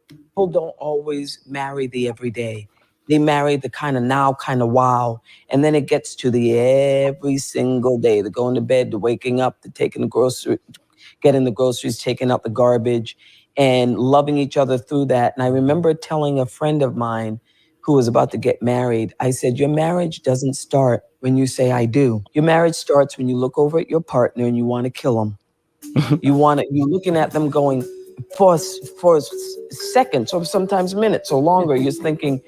People don't always marry the everyday. They marry the kind of now, kind of wow. And then it gets to the every single day. They're going to bed, they're waking up, they're taking the grocery, getting the groceries, taking out the garbage, and loving each other through that. And I remember telling a friend of mine who was about to get married, I said, your marriage doesn't start when you say I do. Your marriage starts when you look over at your partner and you want to kill them. You're looking at them going for seconds or sometimes minutes or longer. You're thinking,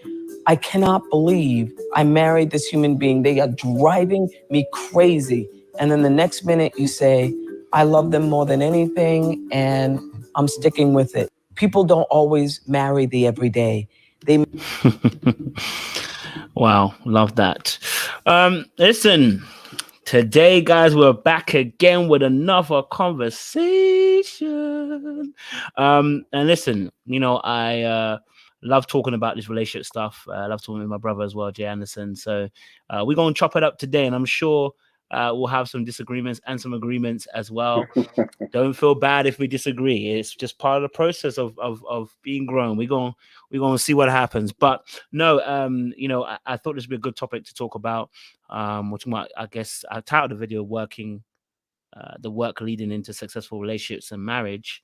I cannot believe I married this human being. They are driving me crazy. And then the next minute you say, I love them more than anything and I'm sticking with it. People don't always marry the everyday. They Wow, love that. Listen, today, guys, we're back again with another conversation. And listen, I love talking about this relationship stuff. I love talking with my brother as well, Jay Anderson. So we're going to chop it up today, and I'm sure we'll have some disagreements and some agreements as well. Don't feel bad if we disagree. It's just part of the process of being grown. We're going to see what happens. But no, I thought this would be a good topic to talk about. We're talking about, I guess, I titled the video the work leading into successful relationships and marriage.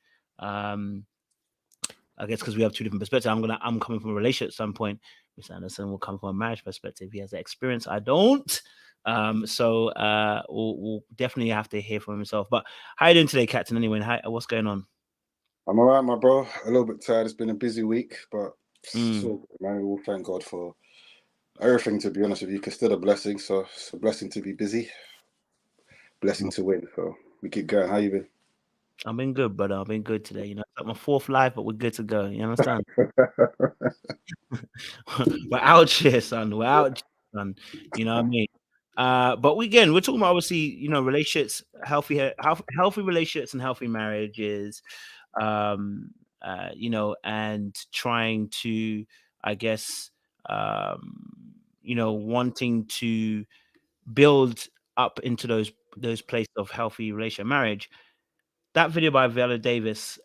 I guess because we have two different perspectives. I'm coming from a relationship standpoint. Mr. Anderson will come from a marriage perspective. He has the experience. I don't. So we'll definitely have to hear from himself. But how are you doing today, Captain? Anyway, what's going on? I'm all right, my bro. A little bit tired. It's been a busy week, but so man, we'll thank God for everything. To be honest with you, because still a blessing. So it's a blessing to be busy, blessing to win. So we keep going. How you been? I've been good, brother. I've been good today. It's like my fourth life, but we're good to go. You understand? We're out here, son. We're out, son. You know what I mean? But we're talking about obviously, relationships, healthy relationships and healthy marriages, and trying to, I guess, wanting to build up into those places of healthy relationship marriage. That video by Viola Davis,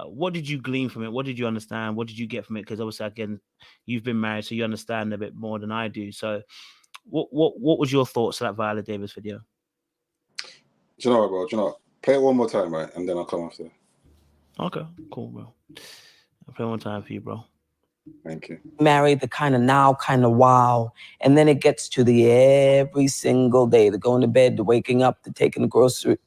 what did you glean from it? What did you understand? What did you get from it? Because obviously, again, you've been married, so you understand a bit more than I do. So, what was your thoughts on that Viola Davis video? Do you know what, bro? Do you know what? Play it one more time, right? And then I'll come after. Okay, cool, bro. I'll play one time for you, bro. Thank you. Marry the kind of now, kind of wow. And then it gets to the every single day. They're going to bed, they're waking up, they're taking the grocery,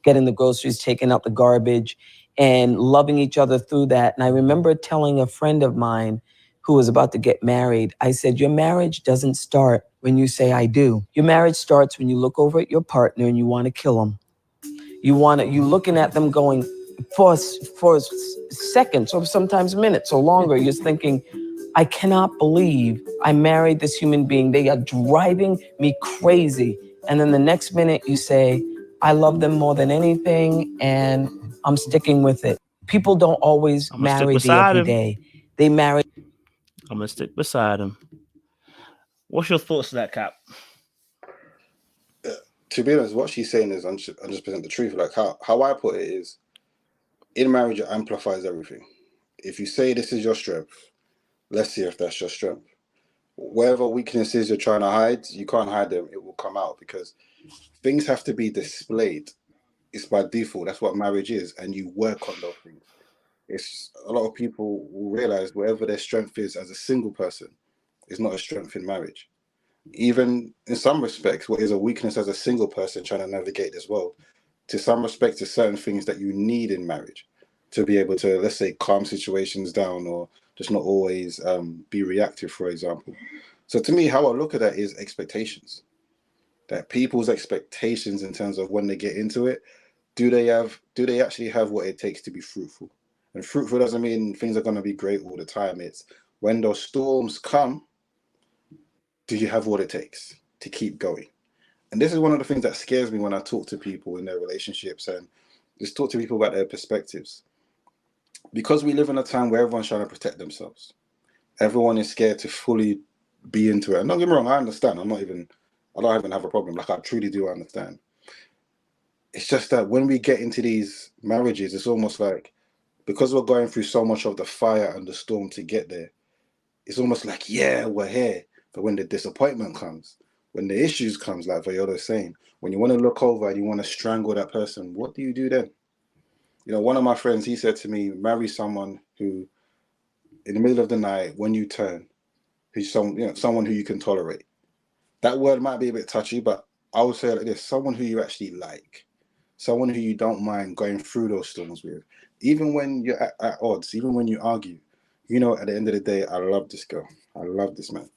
getting the groceries, taking out the garbage, and loving each other through that. And I remember telling a friend of mine who was about to get married, I said, your marriage doesn't start when you say I do. Your marriage starts when you look over at your partner and you want to kill them. You're looking at them going for seconds or sometimes minutes or longer. You're thinking, I cannot believe I married this human being. They are driving me crazy. And then the next minute you say, I love them more than anything and I'm sticking with it. People don't always marry the everyday. They marry. I'm going to stick beside him. What's your thoughts on that, Cap? To be honest, what she's saying is 100% the truth. Like how I put it is, in marriage, it amplifies everything. If you say this is your strength, let's see if that's your strength. Whatever weaknesses you're trying to hide, you can't hide them. It will come out because things have to be displayed. It's by default. That's what marriage is. And you work on those things. It's a lot of people will realize whatever their strength is as a single person is not a strength in marriage. Even in some respects, what is a weakness as a single person trying to navigate this world, to some respects, there's certain things that you need in marriage to be able to, let's say, calm situations down or just not always be reactive, for example. So to me, how I look at that is expectations. That people's expectations in terms of when they get into it, do they actually have what it takes to be fruitful? And fruitful doesn't mean things are going to be great all the time. It's when those storms come, do you have what it takes to keep going? And this is one of the things that scares me when I talk to people in their relationships and just talk to people about their perspectives. Because we live in a time where everyone's trying to protect themselves. Everyone is scared to fully be into it. And don't get me wrong, I understand. I don't even have a problem. Like, I truly do understand. It's just that when we get into these marriages, it's almost like because we're going through so much of the fire and the storm to get there, it's almost like, yeah, we're here. But when the disappointment comes, when the issues comes, like Viola's saying, when you want to look over and you want to strangle that person, what do you do then? You know, one of my friends, he said to me, marry someone who, in the middle of the night, when you turn, who's someone who you can tolerate. That word might be a bit touchy, but I would say it like this: someone who you actually like, someone who you don't mind going through those storms with, even when you're at odds, even when you argue. You know, at the end of the day, I love this girl, I love this man,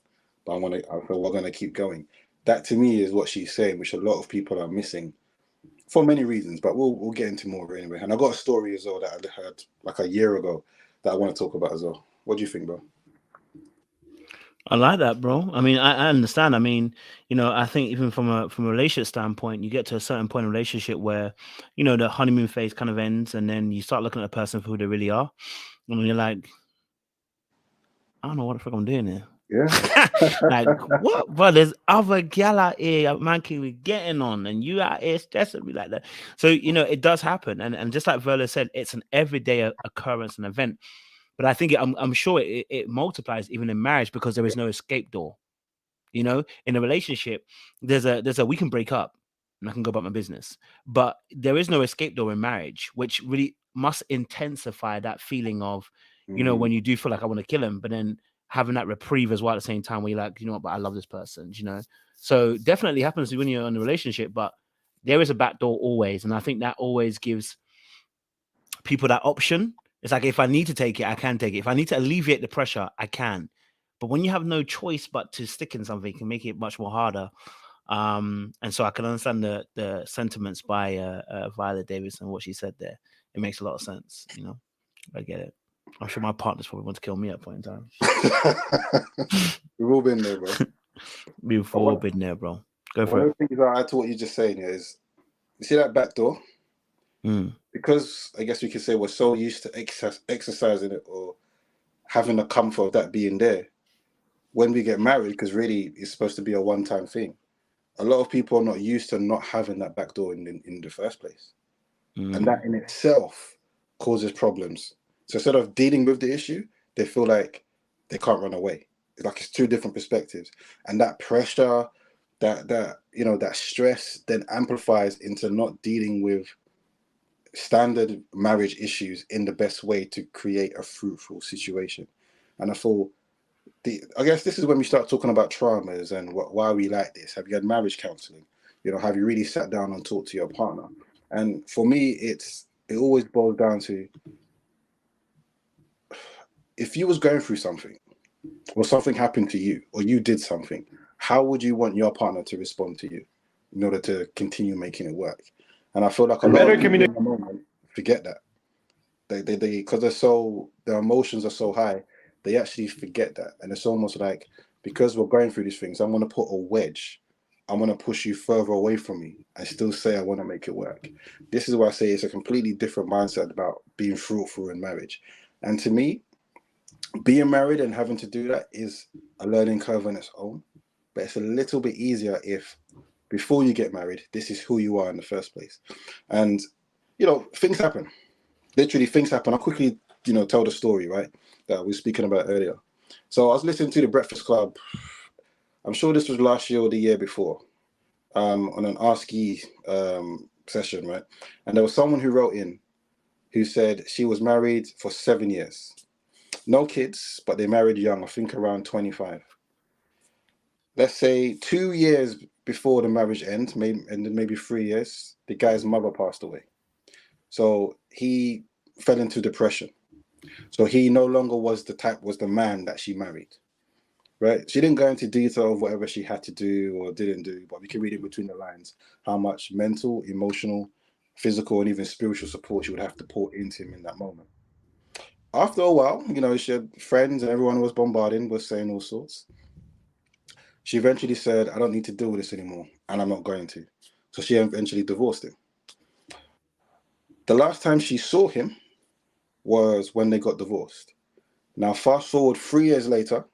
but I feel we're gonna keep going. That to me is what she's saying, which a lot of people are missing for many reasons. But we'll get into more of it anyway. And I got a story as well that I heard like a year ago that I want to talk about as well. What do you think, bro? I like that, bro. I mean, I understand. I mean, you know, I think even from a relationship standpoint, you get to a certain point in a relationship where, you know, the honeymoon phase kind of ends, and then you start looking at a person for who they really are, and you're like, I don't know what the fuck I'm doing here. Yeah. Like, what? But there's other gal out here, man, can be getting on, and you out here stressing me like that. So, you know, it does happen, and just like Verla said, it's an everyday occurrence and event. But I think I'm sure it multiplies even in marriage, because there is no escape door. You know, in a relationship, there's a we can break up and I can go about my business, but there is no escape door in marriage, which really must intensify that feeling of, you know, when you do feel like I want to kill him, but then having that reprieve as well at the same time, where you're like, you know what, but I love this person, you know. So definitely happens when you're in a relationship, but there is a back door always, and I think that always gives people that option. It's like, if I need to take it, I can take it. If I need to alleviate the pressure, I can. But when you have no choice but to stick in something, it can make it much more harder. And so I can understand the sentiments by Viola Davis and what she said there. It makes a lot of sense, you know. I get it. I'm sure my partners probably want to kill me at a point in time. We've all been there, bro. We've all been there, bro. Go for One it. of the things I to what you're just saying is, you see that back door? Because I guess we could say we're so used to exercising it or having the comfort of that being there. When we get married, because really it's supposed to be a one-time thing, a lot of people are not used to not having that back door in the first place. And that in itself causes problems. So instead of dealing with the issue, they feel like they can't run away. It's like it's two different perspectives. And that pressure, that you know, that stress then amplifies into not dealing with standard marriage issues in the best way to create a fruitful situation. And I thought, I guess this is when we start talking about traumas and why we like this. Have you had marriage counseling? You know, have you really sat down and talked to your partner? And for me, it always boils down to, if you was going through something or something happened to you or you did something, how would you want your partner to respond to you in order to continue making it work? And I feel like a lot of people in the moment forget that. They because their emotions are so high, they actually forget that. And it's almost like, because we're going through these things, I'm going to put a wedge. I'm going to push you further away from me and still say I want to make it work. This is why I say it's a completely different mindset about being fruitful in marriage. And to me, being married and having to do that is a learning curve on its own. But it's a little bit easier if, before you get married, this is who you are in the first place. And, you know, things happen. Literally, things happen. I'll quickly, you know, tell the story, right, that we were speaking about earlier. So I was listening to The Breakfast Club. I'm sure this was last year or the year before, on an ASCII session, right? And there was someone who wrote in who said she was married for 7 years. No kids, but they married young, I think around 25. Let's say 2 years before the marriage ends, maybe 3 years, the guy's mother passed away. So he fell into depression. So he no longer was the man that she married, right? She didn't go into detail of whatever she had to do or didn't do, but we can read it between the lines, how much mental, emotional, physical, and even spiritual support she would have to pour into him in that moment. After a while, you know, she had friends and everyone was bombarding, was saying all sorts. She eventually said, I don't need to deal with this anymore, and I'm not going to. So she eventually divorced him. The last time she saw him was when they got divorced. Now, fast forward 3 years later,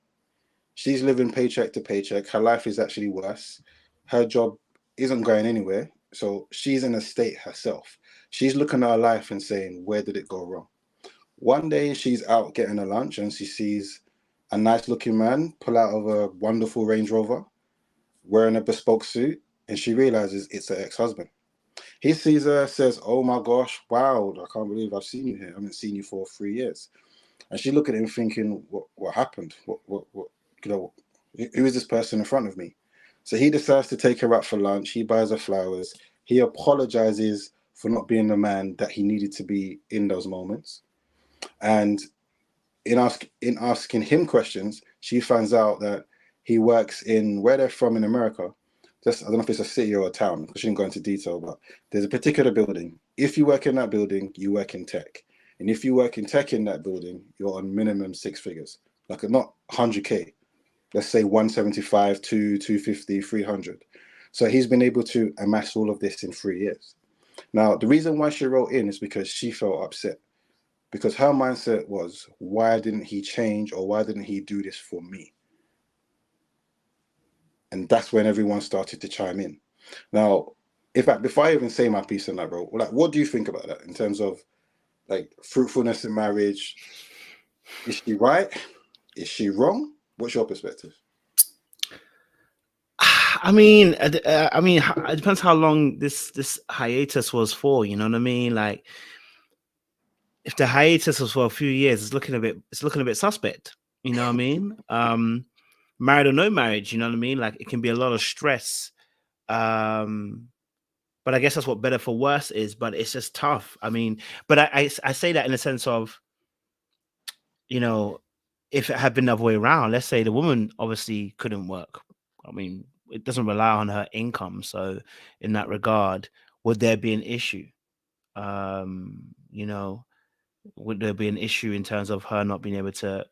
she's living paycheck to paycheck. Her life is actually worse. Her job isn't going anywhere. So she's in a state herself. She's looking at her life and saying, where did it go wrong? One day she's out getting a lunch and she sees a nice looking man pull out of a wonderful Range Rover wearing a bespoke suit, and she realizes it's her ex-husband. He sees her, says, "Oh my gosh, wow, I can't believe I've seen you here. I haven't seen you for 3 years." And she looked at him thinking, what happened? What, you know, who is this person in front of me? So he decides to take her out for lunch. He buys her flowers. He apologizes for not being the man that he needed to be in those moments. And in asking him questions, she finds out that he works in where they're from in America. Just, I don't know if it's a city or a town, because she didn't go into detail, but there's a particular building. If you work in that building, you work in tech. And if you work in tech in that building, you're on minimum 6 figures, like not 100K. Let's say 175, 250, 300. So he's been able to amass all of this in 3 years. Now, the reason why she wrote in is because she felt upset, because her mindset was, why didn't he change, or why didn't he do this for me? And that's when everyone started to chime in. Now, before I even say my piece on that, bro, like, what do you think about that in terms of like fruitfulness in marriage? Is she right? Is she wrong? What's your perspective? I mean, it depends how long this hiatus was for. You know what I mean? Like, if the hiatus was for a few years, it's looking a bit suspect. You know what I mean? Married or no marriage, you know what I mean? Like, it can be a lot of stress. But I guess that's what better for worse is. But it's just tough. I mean, but I say that in the sense of, you know, if it had been the other way around, let's say the woman obviously couldn't work. I mean, it doesn't rely on her income. So in that regard, would there be an issue? You know, would there be an issue in terms of her not being able to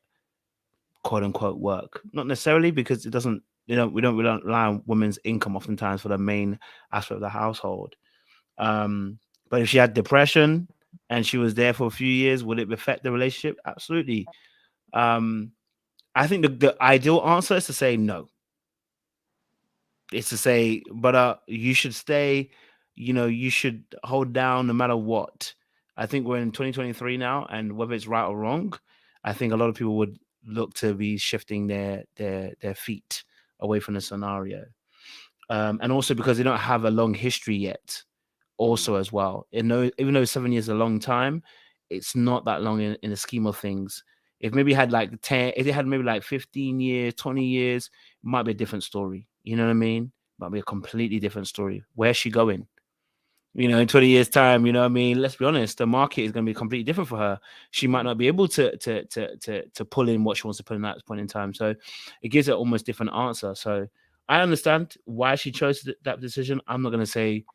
quote unquote work? Not necessarily, because it doesn't, we don't rely on women's income oftentimes for the main aspect of the household. But if she had depression and she was there for a few years, would it affect the relationship? Absolutely. I think the ideal answer is to say no. It's to say, but you should stay, you know, you should hold down no matter what. I think we're in 2023 now, and whether it's right or wrong, I think a lot of people would look to be shifting their feet away from the scenario. And also because they don't have a long history yet, also as well. Even though 7 years is a long time, it's not that long in the scheme of things. If maybe had like 10, if they had maybe like 15 years, 20 years, it might be a different story. You know what I mean? Might be a completely different story. Where's she going? You know, in 20 years' time, you know what I mean? Let's be honest, the market is going to be completely different for her. She might not be able to pull in what she wants to pull in at that point in time. So it gives her almost different answer. So I understand why she chose that decision. I'm not going to say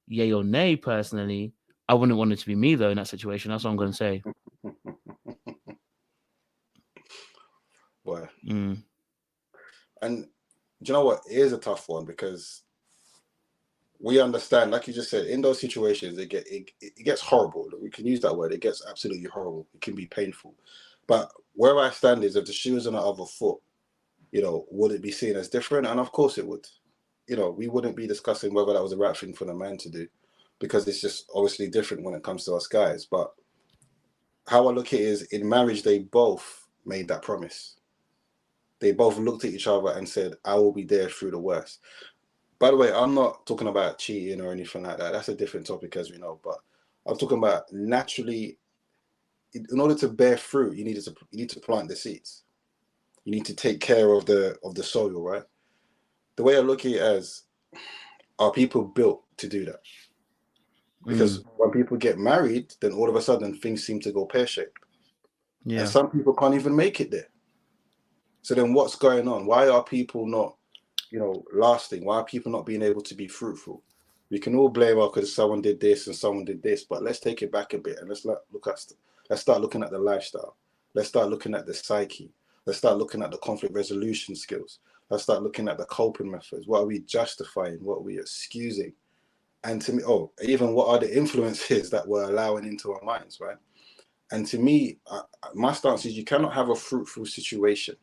yay or nay personally. I wouldn't want it to be me though in that situation. That's what I'm going to say. Boy. And do you know what? It is a tough one, because we understand, like you just said, in those situations, it gets horrible. We can use that word. It gets absolutely horrible. It can be painful. But where I stand is, if the shoe was on the other foot, you know, would it be seen as different? And of course it would. You know, we wouldn't be discussing whether that was the right thing for the man to do, because it's just obviously different when it comes to us guys. But how I look at it is, in marriage, they both made that promise. They both looked at each other and said, I will be there through the worst. By the way, I'm not talking about cheating or anything like that. That's a different topic, as we know. But I'm talking about naturally, in order to bear fruit, you need to plant the seeds. You need to take care of the soil, right? The way I look at it as, are people built to do that? Because when people get married, then all of a sudden things seem to go pear-shaped. Yeah. And some people can't even make it there. So then what's going on? Why are people not, you know, lasting? Why are people not being able to be fruitful? We can all blame, because someone did this and someone did this, but let's take it back a bit and let's start looking at the lifestyle. Let's start looking at the psyche. Let's start looking at the conflict resolution skills. Let's start looking at the coping methods. What are we justifying? What are we excusing? And to me, even what are the influences that we're allowing into our minds, right? And to me, my stance is, you cannot have a fruitful situation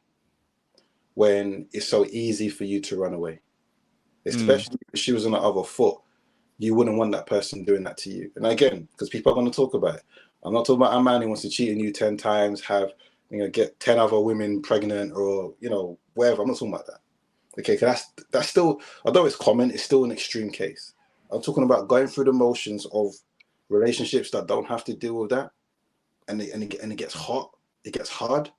when it's so easy for you to run away. Especially if she was on the other foot, you wouldn't want that person doing that to you. And again, because people are going to talk about it, I'm not talking about a man who wants to cheat on you 10 times, have, get 10 other women pregnant, or, whatever. I'm not talking about that. Okay, that's still, although it's common, it's still an extreme case. I'm talking about going through the motions of relationships that don't have to deal with that, and it gets hot, it gets hard.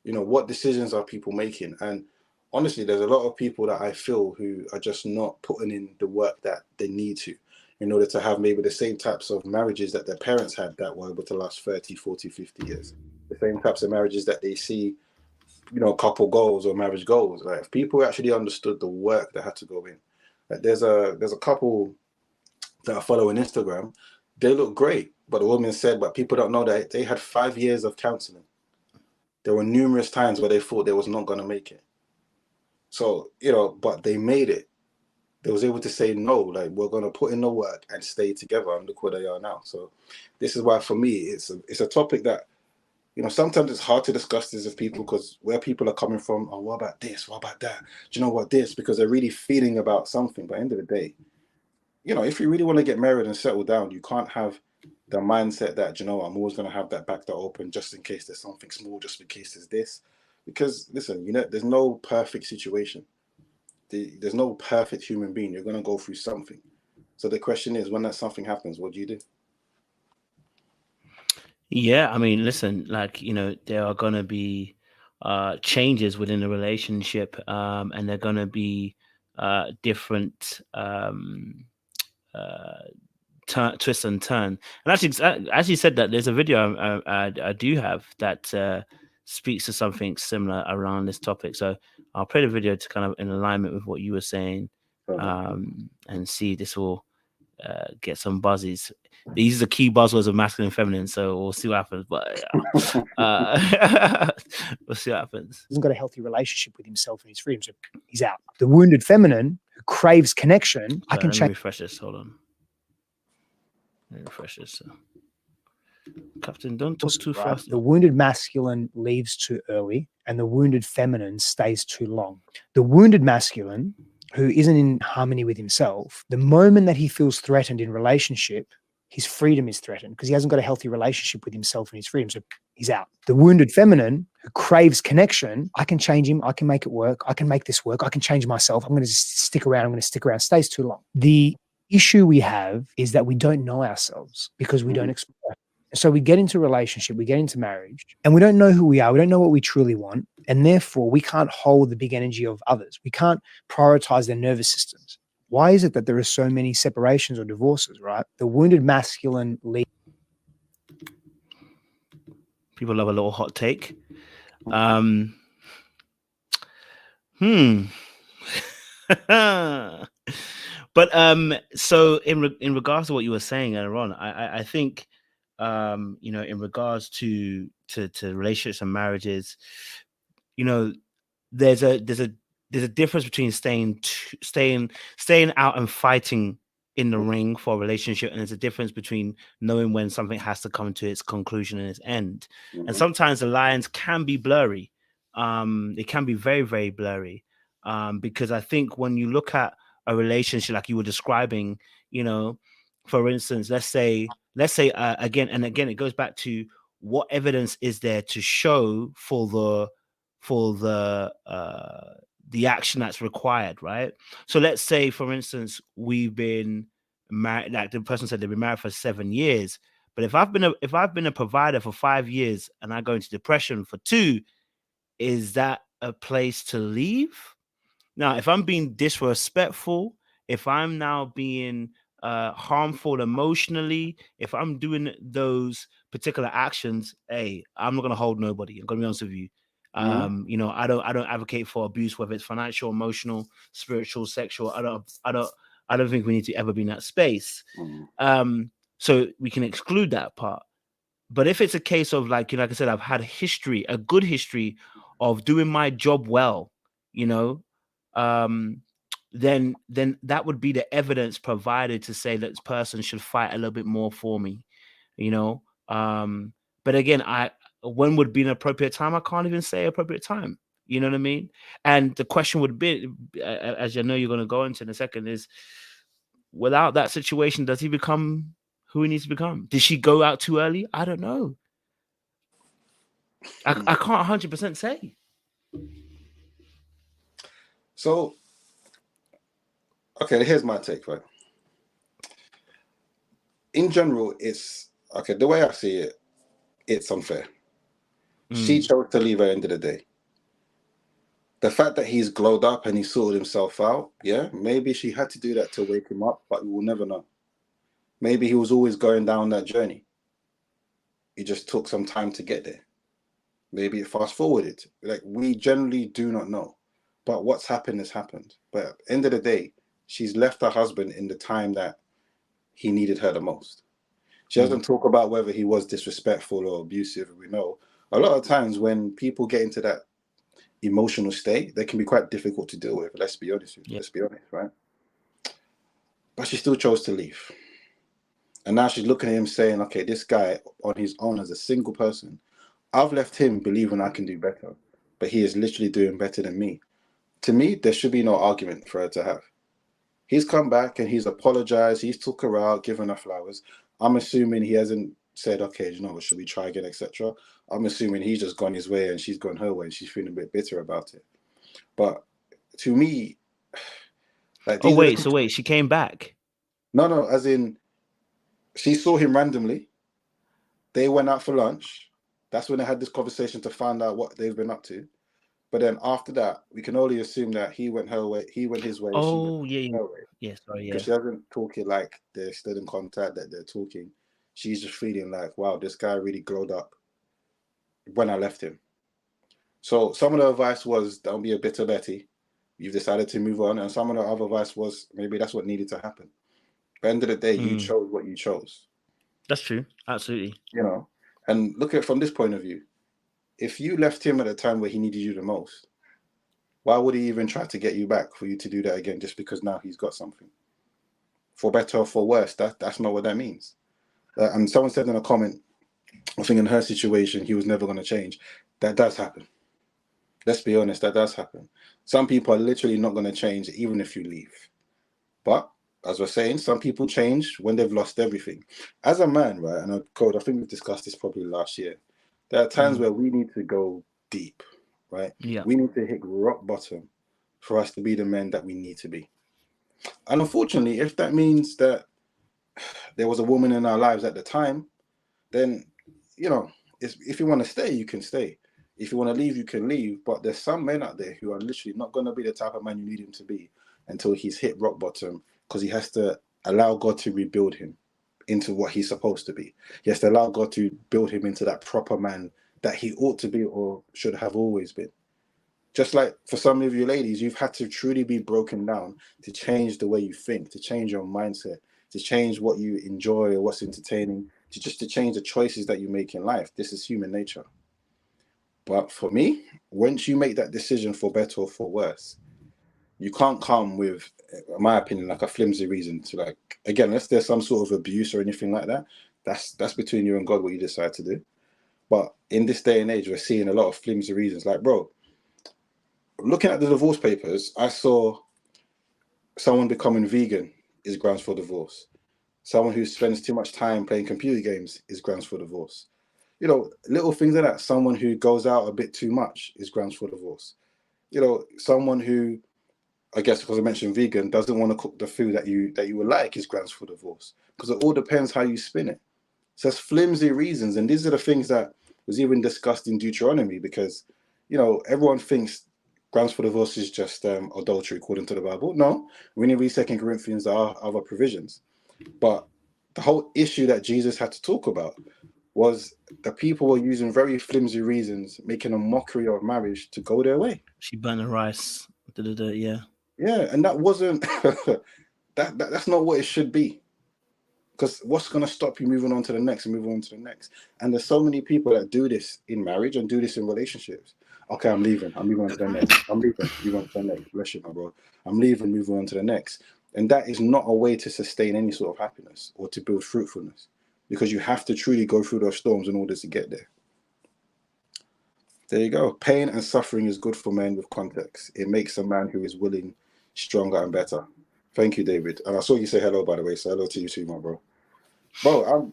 What decisions are people making? And honestly, there's a lot of people that I feel who are just not putting in the work that they need to in order to have maybe the same types of marriages that their parents had that were able to last 30, 40, 50 years. The same types of marriages that they see, couple goals or marriage goals. Like, if people actually understood the work that had to go in. Like, there's a couple that I follow on Instagram. They look great, but the woman said, but people don't know that they had 5 years of counseling. There were numerous times where they thought they was not going to make it. So, but they made it. They was able to say no, like, we're going to put in the work and stay together, and look where they are now. So this is why, for me, it's a topic that, sometimes it's hard to discuss this with people, because where people are coming from, oh, what about this? What about that? Do you know what this? Because they're really feeling about something. But at the end of the day, if you really want to get married and settle down, you can't have the mindset that, I'm always going to have that back door open just in case there's something small, just in case there's this. Because listen, there's no perfect situation. There's no perfect human being. You're going to go through something. So the question is, when that something happens, what do you do? Yeah, I mean, listen, like, there are going to be changes within the relationship, and they're going to be different twist and turn. And actually, as you said that, there's a video I do have that speaks to something similar around this topic. So I'll play the video to kind of in alignment with what you were saying, and see if this will get some buzzies. These are the key buzzwords of masculine and feminine, so we'll see what happens. But we'll see what happens. Hasn't got a healthy relationship with himself and his freedom, so he's out. The wounded feminine who craves connection, I can Let me change. refresh this. Hold on. Let me refresh this. Captain, don't talk too fast. The wounded masculine leaves too early, and the wounded feminine stays too long. The wounded masculine, who isn't in harmony with himself, the moment that he feels threatened in relationship, his freedom is threatened because he hasn't got a healthy relationship with himself and his freedom, so he's out. The wounded feminine who craves connection, I can change him, I can make it work, I can make this work, I can change myself, I'm going to just stick around, stays too long. The issue we have is that we don't know ourselves because we don't explore. So we get into a relationship, we get into marriage, and we don't know who we are. We don't know what we truly want. And therefore, we can't hold the big energy of others. We can't prioritize their nervous systems. Why is it that there are so many separations or divorces, right? The wounded masculine lead. People love a little hot take. But so in regards to what you were saying earlier on, I think in regards to relationships and marriages, there's a difference between staying out and fighting in the ring for a relationship, and there's a difference between knowing when something has to come to its conclusion and its end. And sometimes the lines can be blurry. It can be very, very blurry. Because I think when you look at a relationship like you were describing, for instance, let's say again, it goes back to what evidence is there to show for the action that's required, right? So let's say, for instance, we've been married, like the person said, they've been married for 7 years. But if I've been a provider for 5 years and I go into depression for 2, is that a place to leave? Now, if I'm being disrespectful, if I'm now being harmful emotionally, if I'm doing those particular actions, hey, I'm not going to hold nobody. I'm going to be honest with you. I don't advocate for abuse, whether it's financial, emotional, spiritual, sexual. I don't think we need to ever be in that space. So we can exclude that part. But if it's a case of like I said, I've had a good history of doing my job well, then that would be the evidence provided to say that this person should fight a little bit more for me, But again, when would be an appropriate time? I can't even say appropriate time. You know what I mean? And the question would be, as you know, you're going to go into in a second, is without that situation, does he become who he needs to become. Did she go out too early? I don't know. I can't 100% say. So, okay, here's my take, right? In general, it's okay. The way I see it, it's unfair. She chose to leave at the end of the day. The fact that he's glowed up and he sorted himself out, yeah, maybe she had to do that to wake him up, but we will never know. Maybe he was always going down that journey. It just took some time to get there. Maybe it fast forwarded. Like, we generally do not know. But what's happened has happened. But at the end of the day, she's left her husband in the time that he needed her the most. She doesn't talk about whether he was disrespectful or abusive. We know a lot of times when people get into that emotional state, they can be quite difficult to deal with. Let's be honest. Let's be honest, right? But she still chose to leave. And now she's looking at him saying, okay, this guy on his own as a single person, I've left him believing I can do better, but he is literally doing better than me. To me, there should be no argument for her to have. He's come back and he's apologized. He's took her out, given her flowers. I'm assuming he hasn't said, okay, you know what, should we try again, etc. I'm assuming he's just gone his way and she's gone her way and she's feeling a bit bitter about it. But to me, like, wait, she came back? No, as in, she saw him randomly. They went out for lunch. That's when they had this conversation to find out what they've been up to. But then after that, we can only assume that he went her way, he went his way. Oh, she went her way. Yeah, sorry, yeah. Because she doesn't talk it like they're still in contact, that they're talking. She's just feeling like, wow, this guy really glowed up when I left him. So some of the advice was, don't be a bitter Betty. You've decided to move on. And some of the other advice was, maybe that's what needed to happen. At the end of the day, you chose what you chose. That's true. Absolutely. You know, and look at it from this point of view. If you left him at a time where he needed you the most, why would he even try to get you back for you to do that again just because now he's got something? For better or for worse, that's not what that means. And someone said in a comment, I think in her situation, he was never going to change. That does happen. Let's be honest, that does happen. Some people are literally not going to change even if you leave. But as we're saying, some people change when they've lost everything. As a man, right, and I think we've discussed this probably last year, there are times where we need to go deep, right? Yeah. We need to hit rock bottom for us to be the men that we need to be. And unfortunately, if that means that there was a woman in our lives at the time, then, you know, if you want to stay, you can stay. If you want to leave, you can leave. But there's some men out there who are literally not going to be the type of man you need him to be until he's hit rock bottom, because he has to allow God to rebuild him into what he's supposed to be. He has to allow God to build him into that proper man that he ought to be or should have always been. Just like for some of you ladies, you've had to truly be broken down to change the way you think, to change your mindset, to change what you enjoy or what's entertaining, to change the choices that you make in life. This is human nature. But for me, once you make that decision for better or for worse, you can't come with, in my opinion, like a flimsy reason to, like, again, unless there's some sort of abuse or anything like that, that's between you and God what you decide to do. But in this day and age, we're seeing a lot of flimsy reasons. Like, bro, looking at the divorce papers, I saw someone becoming vegan is grounds for divorce. Someone who spends too much time playing computer games is grounds for divorce. You know, little things like that. Someone who goes out a bit too much is grounds for divorce. You know, someone who, I guess because I mentioned vegan, doesn't want to cook the food that you would like is grounds for divorce. Because it all depends how you spin it. So it's flimsy reasons. And these are the things that was even discussed in Deuteronomy, because, you know, everyone thinks grounds for divorce is just adultery according to the Bible. No, when you read 2 Corinthians, there are other provisions. But the whole issue that Jesus had to talk about was the people were using very flimsy reasons, making a mockery of marriage to go their way. She burned the rice. Yeah. Yeah, and that wasn't that's not what it should be. Because what's going to stop you moving on to the next and moving on to the next? And there's so many people that do this in marriage and do this in relationships. Okay, I'm leaving. I'm moving on to the next. I'm leaving. Moving on to the next. Bless you, my bro. I'm leaving. Moving on to the next. And that is not a way to sustain any sort of happiness or to build fruitfulness, because you have to truly go through those storms in order to get there. There you go. Pain and suffering is good for men with context. It makes a man who is willing stronger and better. Thank you, David. And I saw you say hello, by the way. So hello to you too, my bro. Bro,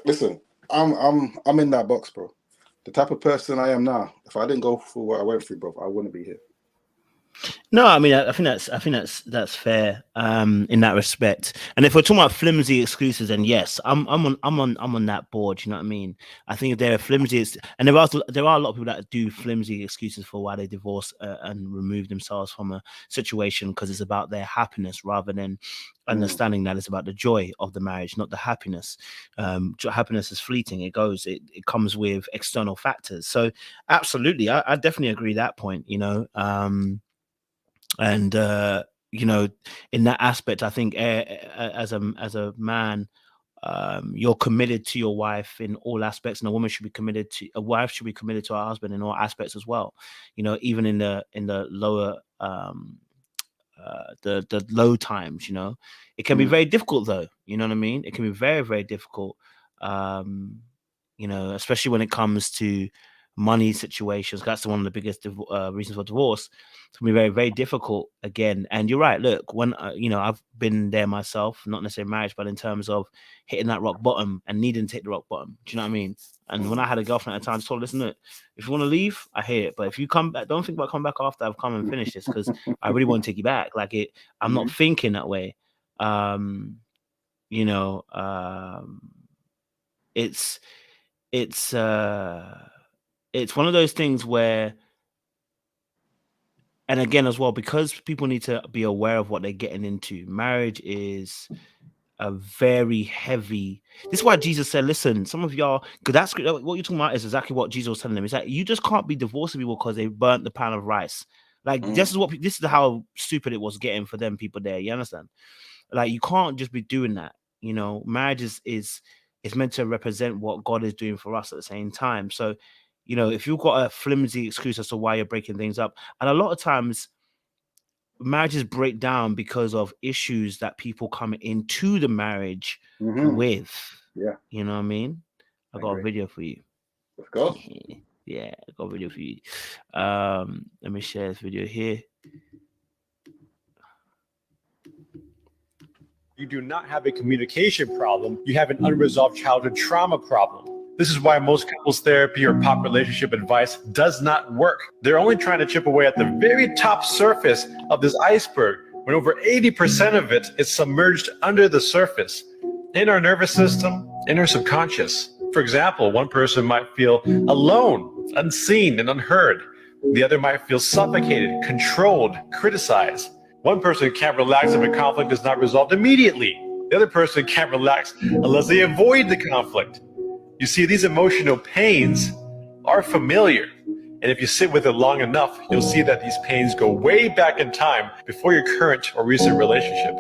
listen, I'm in that box, bro. The type of person I am now, if I didn't go through what I went through, bro, I wouldn't be here. No, I mean, I think that's fair in that respect. And if we're talking about flimsy excuses, then yes, I'm on that board. You know what I mean? I think there are flimsy, and there are a lot of people that do flimsy excuses for why they divorce and remove themselves from a situation because it's about their happiness rather than understanding that it's about the joy of the marriage, not the happiness. Happiness is fleeting; it comes with external factors. So, absolutely, I definitely agree that point. You know. And you know, in that aspect, I think as a man, you're committed to your wife in all aspects, and a wife should be committed to her husband in all aspects as well. You know, even in the lower the low times, you know, it can be very difficult though. You know what I mean? It can be very, very difficult. You know, especially when it comes to money situations. That's one of the biggest reasons for divorce. It's gonna be very, very difficult again. And you're right. Look, when you know, I've been there myself, not necessarily marriage, but in terms of hitting that rock bottom and needing to hit the rock bottom. Do you know what I mean? And when I had a girlfriend at the time, I just told her, listen, look, if you want to leave, I hear it. But if you come back, don't think about coming back after I've come and finished this because I really want to take you back. Like I'm not thinking that way. You know, it's one of those things where, and again as well, because people need to be aware of what they're getting into. Marriage is a very heavy. This is why Jesus said, listen, some of y'all, because that's what you're talking about is exactly what Jesus was telling them. Is that you just can't be divorcing people because they burnt the pan of rice. Like this is how stupid it was getting for them people there. You understand? Like you can't just be doing that. You know, marriage is meant to represent what God is doing for us at the same time. So, you know, if you've got a flimsy excuse as to why you're breaking things up, and a lot of times marriages break down because of issues that people come into the marriage with. Yeah. You know what I mean? I got a video for you. Let's go. Yeah, I got a video for you. Let me share this video here. You do not have a communication problem. You have an unresolved childhood trauma problem. This is why most couples therapy or pop relationship advice does not work. They're only trying to chip away at the very top surface of this iceberg when over 80% of it is submerged under the surface. In our nervous system, in our subconscious. For example, one person might feel alone, unseen, and unheard. The other might feel suffocated, controlled, criticized. One person can't relax if a conflict is not resolved immediately. The other person can't relax unless they avoid the conflict. You see, these emotional pains are familiar. And if you sit with it long enough, you'll see that these pains go way back in time before your current or recent relationship,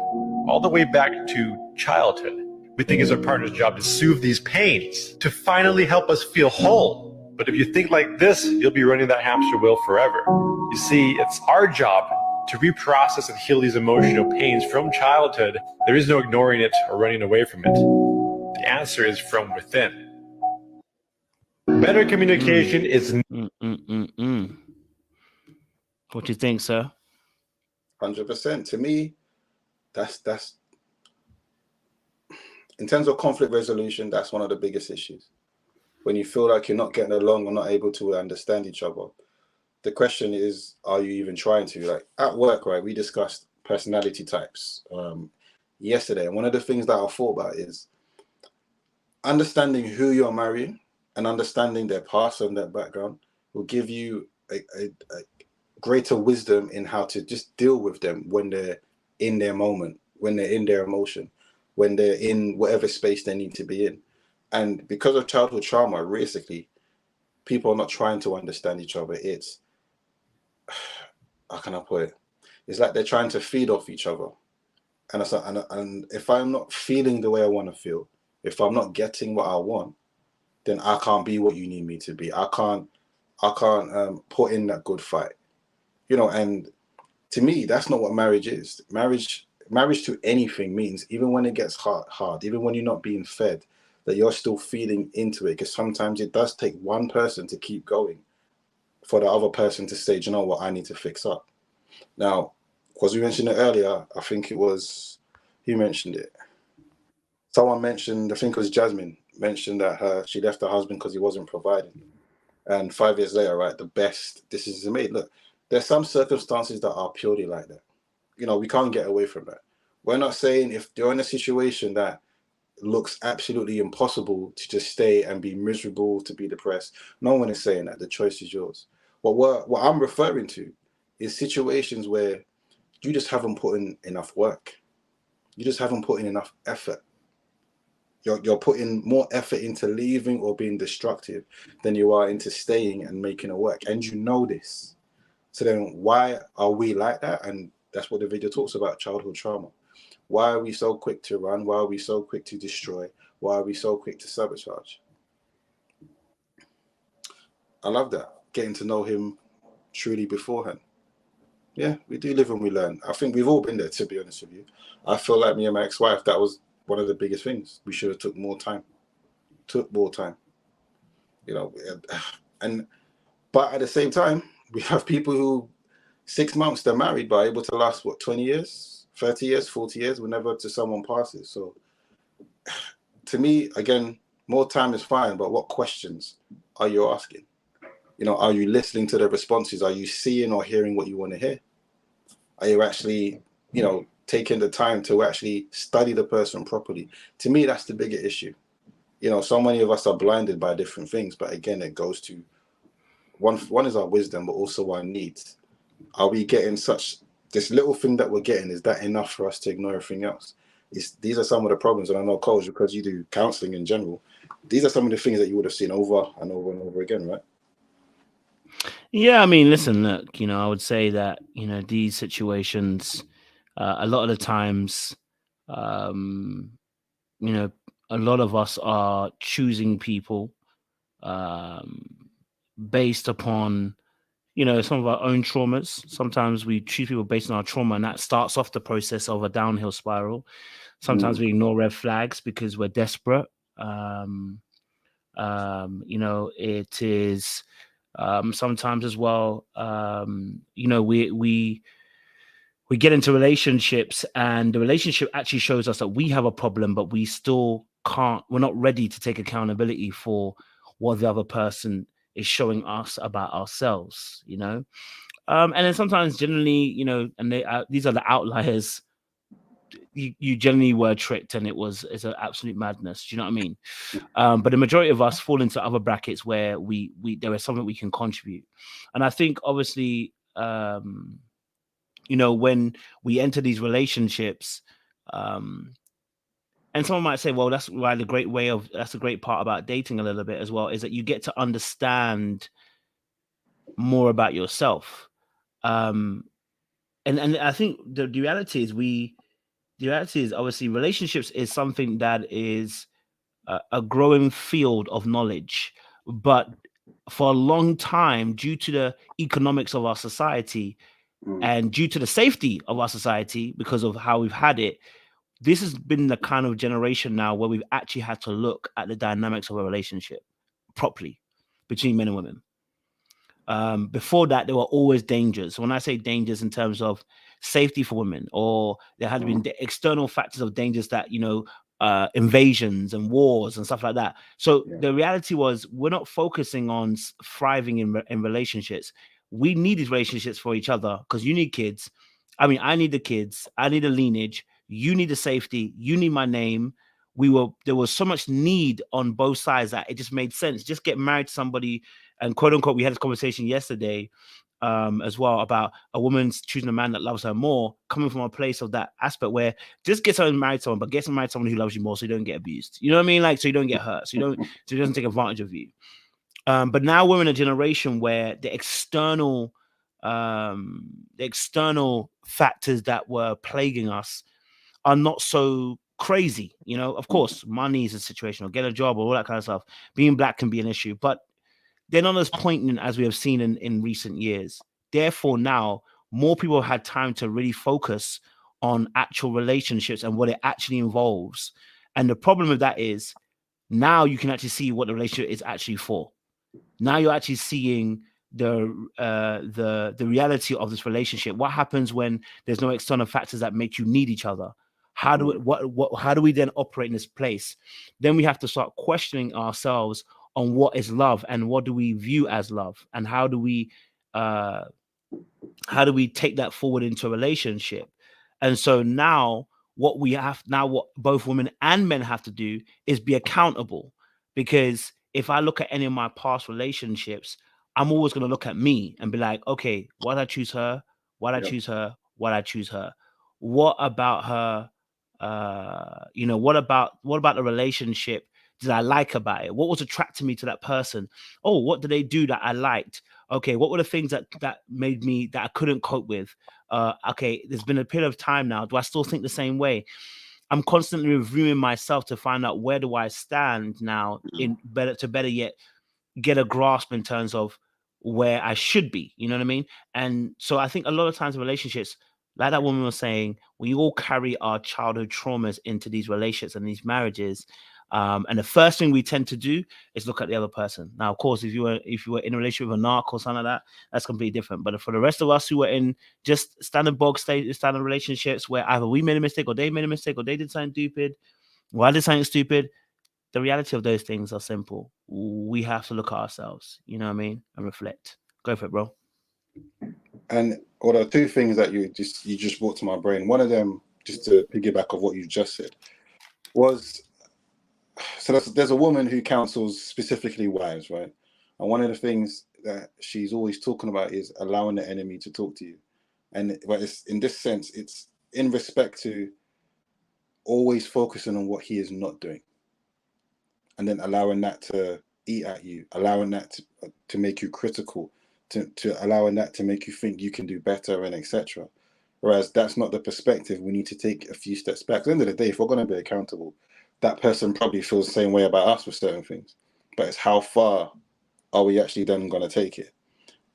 all the way back to childhood. We think it's our partner's job to soothe these pains, to finally help us feel whole. But if you think like this, you'll be running that hamster wheel forever. You see, it's our job to reprocess and heal these emotional pains from childhood. There is no ignoring it or running away from it. The answer is from within. Better communication is... What do you think, sir? 100%. To me, that's in terms of conflict resolution, that's one of the biggest issues. When you feel like you're not getting along or not able to understand each other, the question is, are you even trying to? Like at work, right, we discussed personality types yesterday. And one of the things that I thought about is understanding who you're marrying and understanding their past and their background will give you a greater wisdom in how to just deal with them when they're in their moment, when they're in their emotion, when they're in whatever space they need to be in. And because of childhood trauma, realistically, people are not trying to understand each other. It's, how can I put it? It's like they're trying to feed off each other. And if I'm not feeling the way I want to feel, if I'm not getting what I want, then I can't be what you need me to be. I can't put in that good fight, you know. And to me, that's not what marriage is. Marriage to anything means, even when it gets hard, even when you're not being fed, that you're still feeding into it. Because sometimes it does take one person to keep going for the other person to say, you know what, I need to fix up. Now, because we mentioned it earlier, I think it was, who mentioned it? someone mentioned, I think it was Jasmine, mentioned that she left her husband because he wasn't providing. And 5 years later, right, the best decisions are made. Look, there's some circumstances that are purely like that. You know, we can't get away from that. We're not saying if you're in a situation that looks absolutely impossible to just stay and be miserable, to be depressed. No one is saying that. The choice is yours. What I'm referring to is situations where you just haven't put in enough work. You just haven't put in enough effort. You're putting more effort into leaving or being destructive than you are into staying and making it work. And you know this. So then why are we like that? And that's what the video talks about, childhood trauma. Why are we so quick to run? Why are we so quick to destroy? Why are we so quick to sabotage? I love that. Getting to know him truly beforehand. Yeah, we do live and we learn. I think we've all been there, to be honest with you. I feel like me and my ex-wife, that was one of the biggest things. We should have took more time. You know, but at the same time, we have people who 6 months they're married, but able to last, 20 years, 30 years, 40 years, whenever to someone passes. So to me, again, more time is fine, but what questions are you asking? You know, are you listening to the responses? Are you seeing or hearing what you want to hear? Are you actually, you know, taking the time to actually study the person properly? To me, that's the bigger issue. You know, so many of us are blinded by different things, but again, it goes to one is our wisdom, but also our needs. Are we getting this little thing that we're getting, is that enough for us to ignore everything else? These are some of the problems, and I know, Coach, because you do counseling in general, these are some of the things that you would have seen over and over and over again, right? Yeah, I mean, listen, look, you know, I would say that, you know, these situations, a lot of the times, you know, a lot of us are choosing people based upon, you know, some of our own traumas. Sometimes we choose people based on our trauma, and that starts off the process of a downhill spiral. Sometimes we ignore red flags because we're desperate. You know, it is sometimes as well. You know, we get into relationships, and the relationship actually shows us that we have a problem, but we still can't. We're not ready to take accountability for what the other person is showing us about ourselves. You know, and then sometimes, generally, you know, and these are the outliers. You generally were tricked, and it's an absolute madness. Do you know what I mean? But the majority of us fall into other brackets where there is something we can contribute. And I think, obviously, you know, when we enter these relationships, and someone might say, well, that's a great part about dating a little bit as well, is that you get to understand more about yourself. And I think the reality is obviously relationships is something that is a growing field of knowledge, but for a long time, due to the economics of our society and due to the safety of our society, because of how we've had it, this has been the kind of generation now where we've actually had to look at the dynamics of a relationship properly between men and women. Before that, there were always dangers. When I say dangers in terms of safety for women, or there had been the external factors of dangers that, you know, invasions and wars and stuff like that. So the reality was, we're not focusing on thriving in relationships. We need these relationships for each other, because you need kids. I mean, I need the kids. I need a lineage. You need the safety. You need my name. There was so much need on both sides that it just made sense. Just get married to somebody, and quote unquote, we had this conversation yesterday as well about a woman's choosing a man that loves her more, coming from a place of that aspect where just get someone married to someone, but get married to someone who loves you more, so you don't get abused. You know what I mean? Like, so you don't get hurt, so he doesn't take advantage of you. But now we're in a generation where the external factors that were plaguing us are not so crazy. You know, of course, money is a situational, get a job, or all that kind of stuff. Being black can be an issue, but they're not as poignant as we have seen in recent years. Therefore, now more people have had time to really focus on actual relationships and what it actually involves. And the problem with that is, now you can actually see what the relationship is actually for. Now you're actually seeing the reality of this relationship. What happens when there's no external factors that make you need each other? How do it, what how do we then operate in this place? Then we have to start questioning ourselves on what is love and what do we view as love, and how do we take that forward into a relationship. And so now what both women and men have to do is be accountable, because if I look at any of my past relationships, I'm always going to look at me and be like, okay, why did I choose her? Why did I choose her? Why did I choose her? What about her? What about the relationship did I like about it? What was attracting me to that person? Oh, what did they do that I liked? Okay, what were the things that made me that I couldn't cope with? Okay, there's been a period of time now. Do I still think the same way? I'm constantly reviewing myself to find out where do I stand now, in better yet get a grasp in terms of where I should be. You know what I mean? And so I think a lot of times in relationships, like that woman was saying, we all carry our childhood traumas into these relationships and these marriages. And the first thing we tend to do is look at the other person. Now, of course, if you were in a relationship with a narc or something like that, that's completely different. But for the rest of us who were in just standard relationships where either we made a mistake or they made a mistake or they did something stupid, or I did something stupid, the reality of those things are simple. We have to look at ourselves, you know what I mean, and reflect. Go for it, bro. And there are two things that you just brought to my brain. One of them, just to piggyback of what you just said, was there's a woman who counsels specifically wives, right? And one of the things that she's always talking about is allowing the enemy to talk to you. And but it's in this sense, it's in respect to always focusing on what he is not doing, and then allowing that to eat at you, allowing that to make you critical, to allowing that to make you think you can do better, and etc. Whereas that's not the perspective. We need to take a few steps back. At the end of the day, if we're going to be accountable, that person probably feels the same way about us with certain things, but it's how far are we actually then going to take it?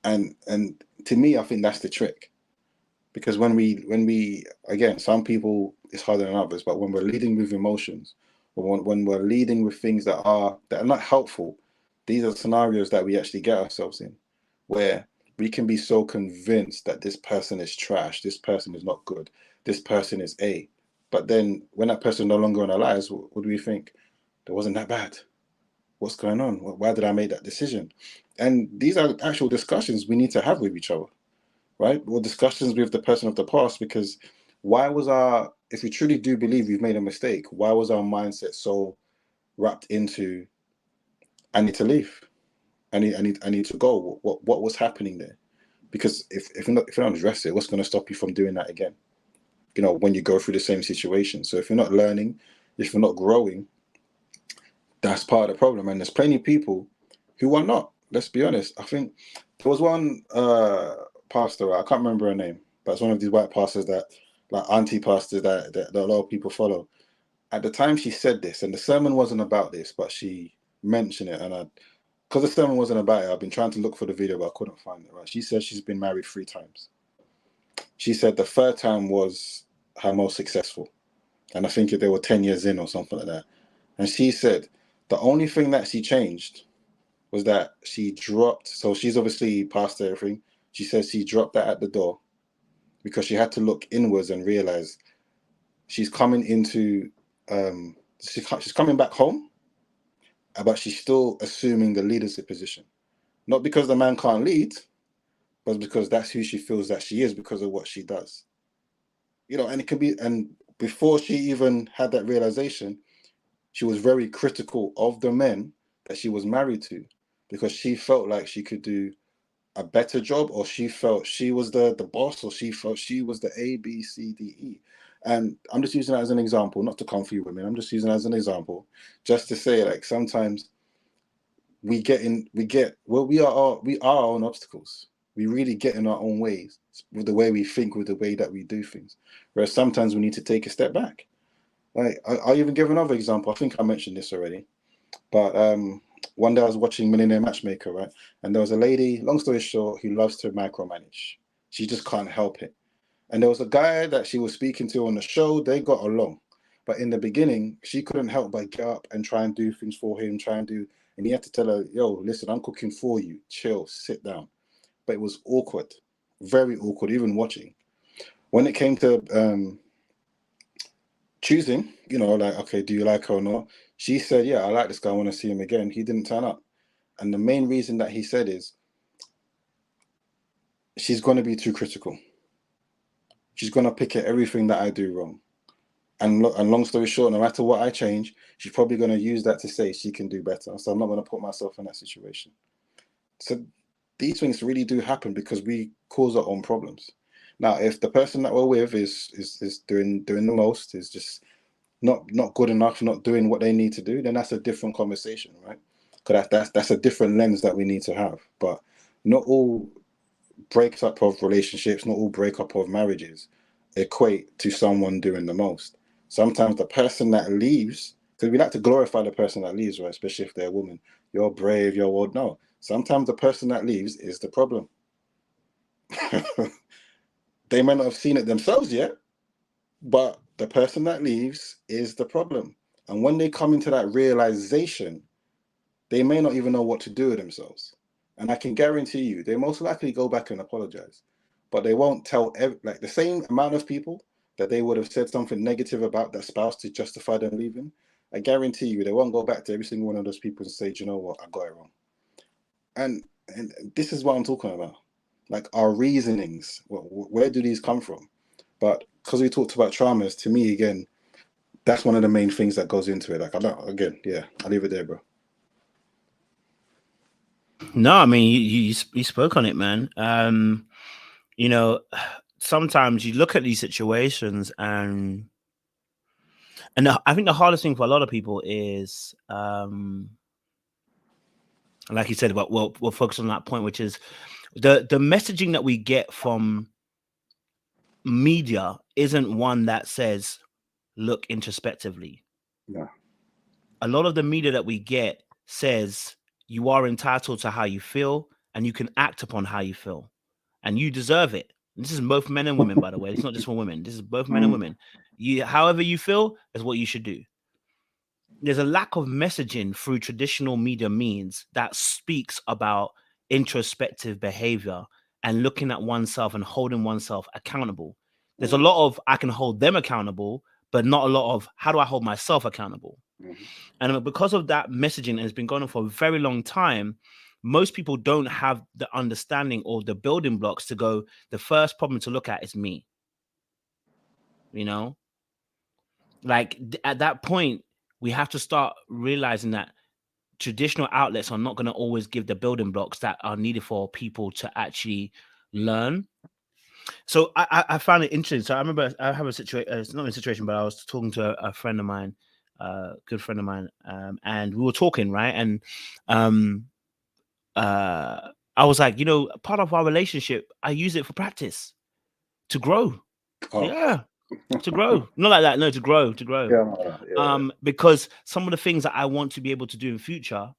And to me, I think that's the trick, because when we again, some people it's harder than others, but when we're leading with emotions, or when we're leading with things that are not helpful, these are scenarios that we actually get ourselves in, where we can be so convinced that this person is trash, this person is not good, this person is A. But then when that person no longer in our lives, what do we think? It wasn't that bad. What's going on? Why did I make that decision? And these are actual discussions we need to have with each other, right? Or discussions with the person of the past, because if we truly do believe we've made a mistake, why was our mindset so wrapped into, I need to leave, I need to go? What was happening there? Because if you don't address it, what's going to stop you from doing that again? When you go through the same situation. So if you're not learning, if you're not growing, that's part of the problem. And there's plenty of people who are not. Let's be honest. I think there was one pastor, I can't remember her name, but it's one of these white pastors that, like auntie pastors that a lot of people follow. At the time she said this, and the sermon wasn't about this, but she mentioned it, and because the sermon wasn't about it, I've been trying to look for the video, but I couldn't find it. Right? She said she's been married 3 times. She said the third time was her most successful, and I think they were 10 years in or something like that. And she said the only thing that she changed was that she dropped. So she's obviously past everything. She says she dropped that at the door because she had to look inwards and realize she's coming into she's coming back home, but she's still assuming the leadership position, not because the man can't lead, but because that's who she feels that she is because of what she does. And it could be, and before she even had that realization, she was very critical of the men that she was married to, because she felt like she could do a better job, or she felt she was the boss, or she felt she was the A, B, C, D, E. And I'm just using that as an example, not to come for you women. I'm just using it as an example, just to say, like, sometimes we are our own obstacles. We really get in our own ways with the way we think, with the way that we do things. Whereas sometimes we need to take a step back. Like, I'll even give another example. I think I mentioned this already, but one day I was watching Millionaire Matchmaker, right? And there was a lady, long story short, who loves to micromanage. She just can't help it. And there was a guy that she was speaking to on the show. They got along. But in the beginning, she couldn't help but get up and try and do things for him, and he had to tell her, yo, listen, I'm cooking for you. Chill, sit down. But it was awkward, very awkward, even watching. When it came to choosing, you know, like, okay, do you like her or not? She said, yeah, I like this guy, I want to see him again. He didn't turn up. And the main reason that he said is she's going to be too critical. She's going to pick at everything that I do wrong. And long story short, no matter what I change, she's probably going to use that to say she can do better. So I'm not going to put myself in that situation. So these things really do happen because we cause our own problems. Now, if the person that we're with is doing the most, is just not good enough, not doing what they need to do, then that's a different conversation, right? Because that's a different lens that we need to have. But not all breakup of relationships, not all breakup of marriages equate to someone doing the most. Sometimes the person that leaves, because we like to glorify the person that leaves, right? Especially if they're a woman. You're brave, you're old. No. Sometimes the person that leaves is the problem. They may not have seen it themselves yet, but the person that leaves is the problem. And when they come into that realization, they may not even know what to do with themselves. And I can guarantee you, they most likely go back and apologize. But they won't tell, like, the same amount of people that they would have said something negative about their spouse to justify them leaving. I guarantee you, they won't go back to every single one of those people and say, do you know what, I got it wrong. And this is what I'm talking about. Like, our reasonings, where do these come from? But because we talked about traumas, to me, again, that's one of the main things that goes into it. Like, I'll leave it there, bro. No, I mean, you spoke on it, man. You know, sometimes you look at these situations and I think the hardest thing for a lot of people is, like you said, but we'll focus on that point, which is the messaging that we get from media isn't one that says, look introspectively. Yeah. A lot of the media that we get says you are entitled to how you feel and you can act upon how you feel and you deserve it. This is both men and women, by the way. It's not just for women. This is both men and women. However you feel is what you should do. There's a lack of messaging through traditional media means that speaks about introspective behavior and looking at oneself and holding oneself accountable. There's a lot of I can hold them accountable, but not a lot of how do I hold myself accountable? Mm-hmm. And because of that messaging, and it's been going on for a very long time, most people don't have the understanding or the building blocks to go, the first problem to look at is me. You know, like at that point, we have to start realizing that traditional outlets are not going to always give the building blocks that are needed for people to actually learn. So I found it interesting. So I remember I have a situation, it's not a situation, but I was talking to a friend of mine, good friend of mine, and we were talking, right? And I was like, you know, part of our relationship, I use it for practice to grow. Oh. Yeah. To grow. Not like that. No, to grow. Yeah. Because some of the things that I want to be able to do in future,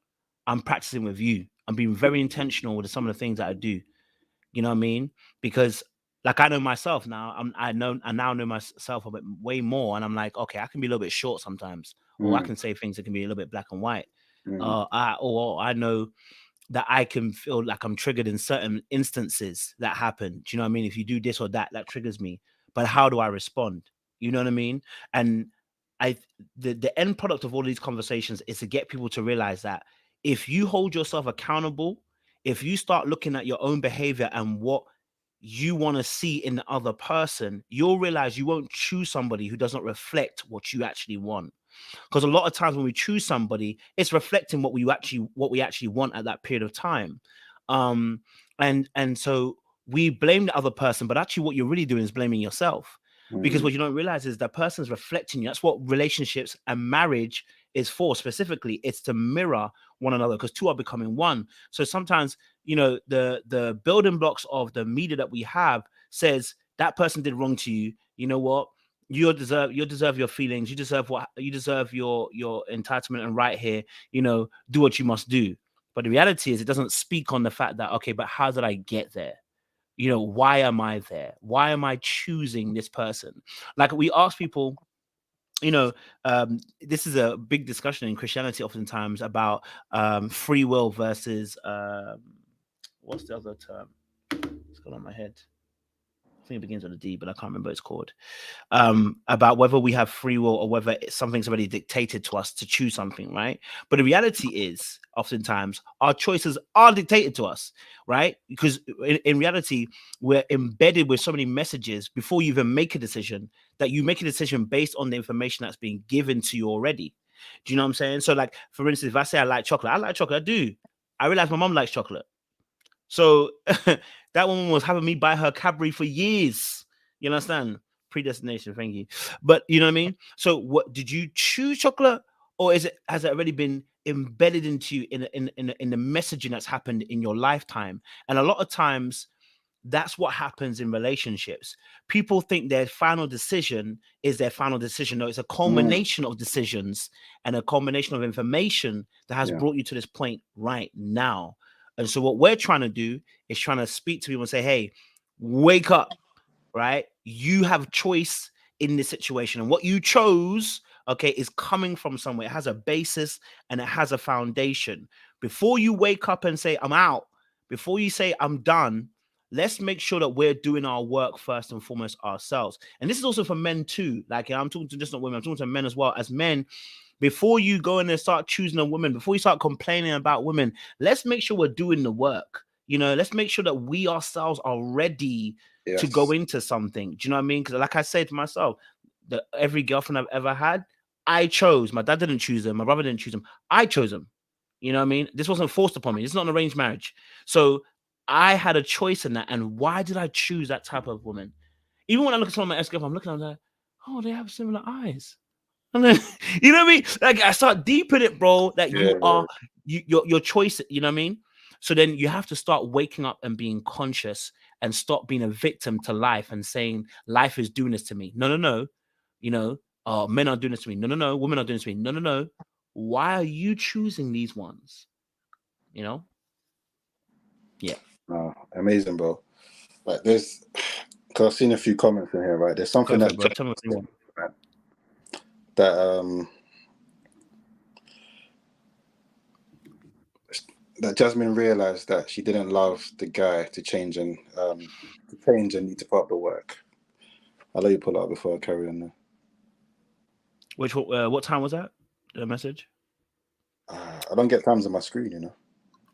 I'm practicing with you. I'm being very intentional with some of the things that I do. You know what I mean? Because like I know myself now, I now know myself a bit way more. And I'm like, okay, I can be a little bit short sometimes, or I can say things that can be a little bit black and white. Or I know that I can feel like I'm triggered in certain instances that happen. Do you know what I mean? If you do this or that, that triggers me. But how do I respond? You know what I mean? And the end product of all these conversations is to get people to realize that if you hold yourself accountable, if you start looking at your own behavior and what you want to see in the other person, you'll realize you won't choose somebody who doesn't reflect what you actually want. Because a lot of times when we choose somebody, it's reflecting what we actually want at that period of time. And so we blame the other person, but actually what you're really doing is blaming yourself. Because what you don't realize is that person's reflecting you. That's what relationships and marriage is for. Specifically, it's to mirror one another because two are becoming one. So sometimes, you know, the building blocks of the media that we have says that person did wrong to you. You know what? You deserve your feelings. You deserve your entitlement and right here. You know, do what you must do. But the reality is, it doesn't speak on the fact that, okay, but how did I get there? You know, why am I there? Why am I choosing this person? Like we ask people, you know, this is a big discussion in Christianity oftentimes about free will versus what's the other term? It's gone on my head. I think it begins with a D, but I can't remember what it's called. About whether we have free will or whether something's already dictated to us to choose something, right? But the reality is, oftentimes, our choices are dictated to us, right? Because in reality, we're embedded with so many messages before you even make a decision, that you make a decision based on the information that's being given to you already. Do you know what I'm saying? So, like, for instance, if I say I like chocolate, I do. I realize my mom likes chocolate. So that woman was having me buy her Cadbury for years. You understand? Predestination, thank you. But you know what I mean? So what did you choose chocolate, or has it already been embedded into you in the messaging that's happened in your lifetime? And a lot of times that's what happens in relationships. People think their final decision is their final decision. No, it's a culmination of decisions and a culmination of information that has brought you to this point right now. And so what we're trying to do is trying to speak to people and say, hey, wake up, right? You have choice in this situation. And what you chose, okay, is coming from somewhere. It has a basis and it has a foundation. Before you wake up and say, I'm out, before you say, I'm done, let's make sure that we're doing our work first and foremost ourselves. And this is also for men too. Like, I'm talking to just not women, I'm talking to men as well. As men, before you go in and start choosing a woman, before you start complaining about women, let's make sure we're doing the work. You know, let's make sure that we ourselves are ready to go into something. Do you know what I mean? Because like I said to myself, that every girlfriend I've ever had, I chose. My dad didn't choose them. My brother didn't choose them. I chose them. You know what I mean? This wasn't forced upon me. This is not an arranged marriage. So I had a choice in that. And why did I choose that type of woman? Even when I look at some of my ex-girlfriends, I'm looking at them like, oh, they have similar eyes. And then, you know what I mean? Like, I start deep in it, bro, that your choice, you know what I mean? So then you have to start waking up and being conscious and stop being a victim to life and saying life is doing this to me. No. You know, men are doing this to me. No. Women are doing this to me. No. Why are you choosing these ones? You know? Yeah. Oh, amazing, bro. Like, there's, because I've seen a few comments in here, right? There's something Go for it, bro. Tell me what you want. That Jasmine realized that she didn't love the guy to change and need to put up the work. I'll let you pull up before I carry on there. What time was that? The message? I don't get times on my screen, you know.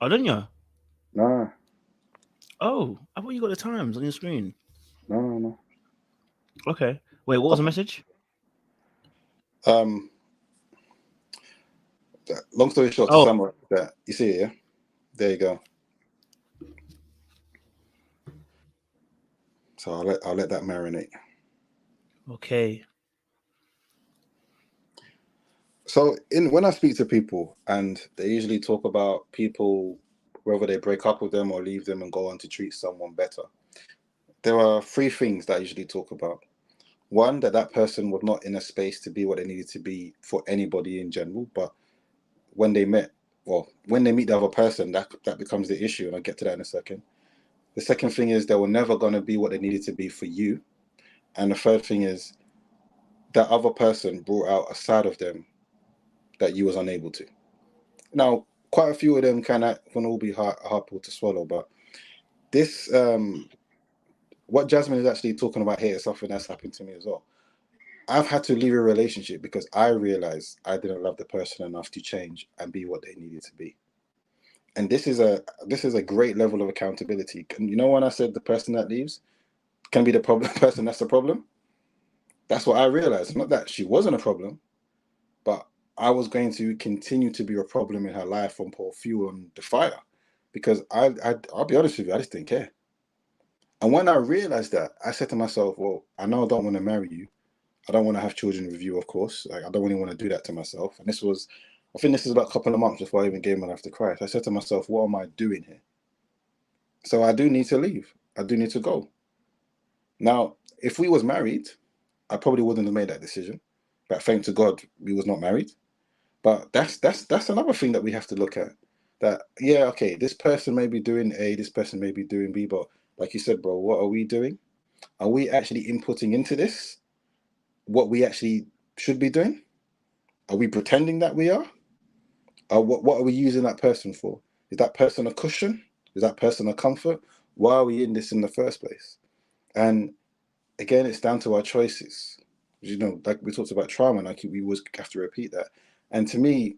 Oh, didn't you? No. Oh, I thought you got the times on your screen. No. Okay. Wait, what was the message? Long story short, to summarize that, you see it, yeah? There you go. So I'll let that marinate. Okay. So when I speak to people, and they usually talk about people, whether they break up with them or leave them and go on to treat someone better, there are three things that I usually talk about. One, that person was not in a space to be what they needed to be for anybody in general, but when they meet the other person, that becomes the issue, and I'll get to that in a second. The second thing is they were never going to be what they needed to be for you. And the third thing is that other person brought out a side of them that you was unable to. Now, quite a few of them can all be hard to swallow, but this, what Jasmine is actually talking about here is something that's happened to me as well. I've had to leave a relationship because I realized I didn't love the person enough to change and be what they needed to be. And this is a great level of accountability. And you know, when I said the person that leaves can be the problem person that's the problem, that's what I realized. Not that she wasn't a problem, but I was going to continue to be a problem in her life and pour fuel on the fire, because I'll be honest with you, I just didn't care. And when I realized that, I said to myself, well, I know I don't want to marry you. I don't want to have children with you, of course. Like, I don't really want to do that to myself. And I think this is about a couple of months before I even gave my life to Christ. I said to myself, what am I doing here? So I do need to leave. I do need to go. Now, if we was married, I probably wouldn't have made that decision. But thank to God, we was not married. But that's another thing that we have to look at. That, yeah, okay, this person may be doing A, this person may be doing B, but like you said, bro, what are we doing? Are we actually inputting into this what we actually should be doing? Are we pretending that we are? What are we using that person for? Is that person a cushion? Is that person a comfort? Why are we in this in the first place? And again, it's down to our choices. You know, like we talked about trauma, and we always have to repeat that. And to me,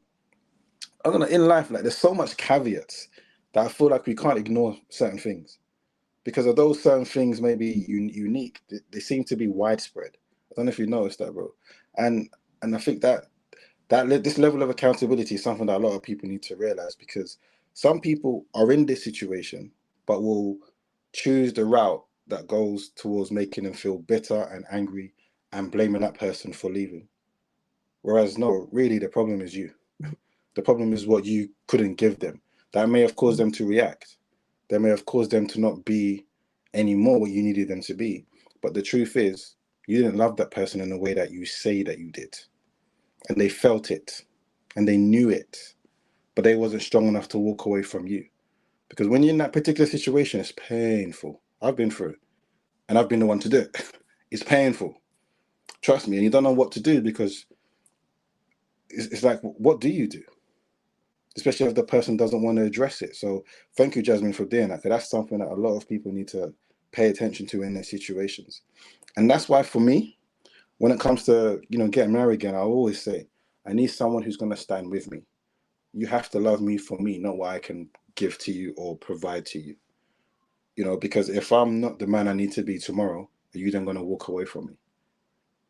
I don't know, in life, like there's so much caveats that I feel like we can't ignore certain things. Because of those certain things may be unique, they seem to be widespread. I don't know if you noticed that, bro. And I think that this level of accountability is something that a lot of people need to realize, because some people are in this situation, but will choose the route that goes towards making them feel bitter and angry and blaming that person for leaving. Whereas, no, really, the problem is you. The problem is what you couldn't give them. That may have caused them to react. That may have caused them to not be anymore what you needed them to be. But the truth is, you didn't love that person in the way that you say that you did. And they felt it. And they knew it. But they wasn't strong enough to walk away from you. Because when you're in that particular situation, it's painful. I've been through it. And I've been the one to do it. It's painful. Trust me. And you don't know what to do, because it's like, what do you do? Especially if the person doesn't want to address it. So thank you, Jasmine, for doing that. Because that's something that a lot of people need to pay attention to in their situations. And that's why, for me, when it comes to, you know, getting married again, I always say, I need someone who's going to stand with me. You have to love me for me, not what I can give to you or provide to you. You know, because if I'm not the man I need to be tomorrow, are you then going to walk away from me?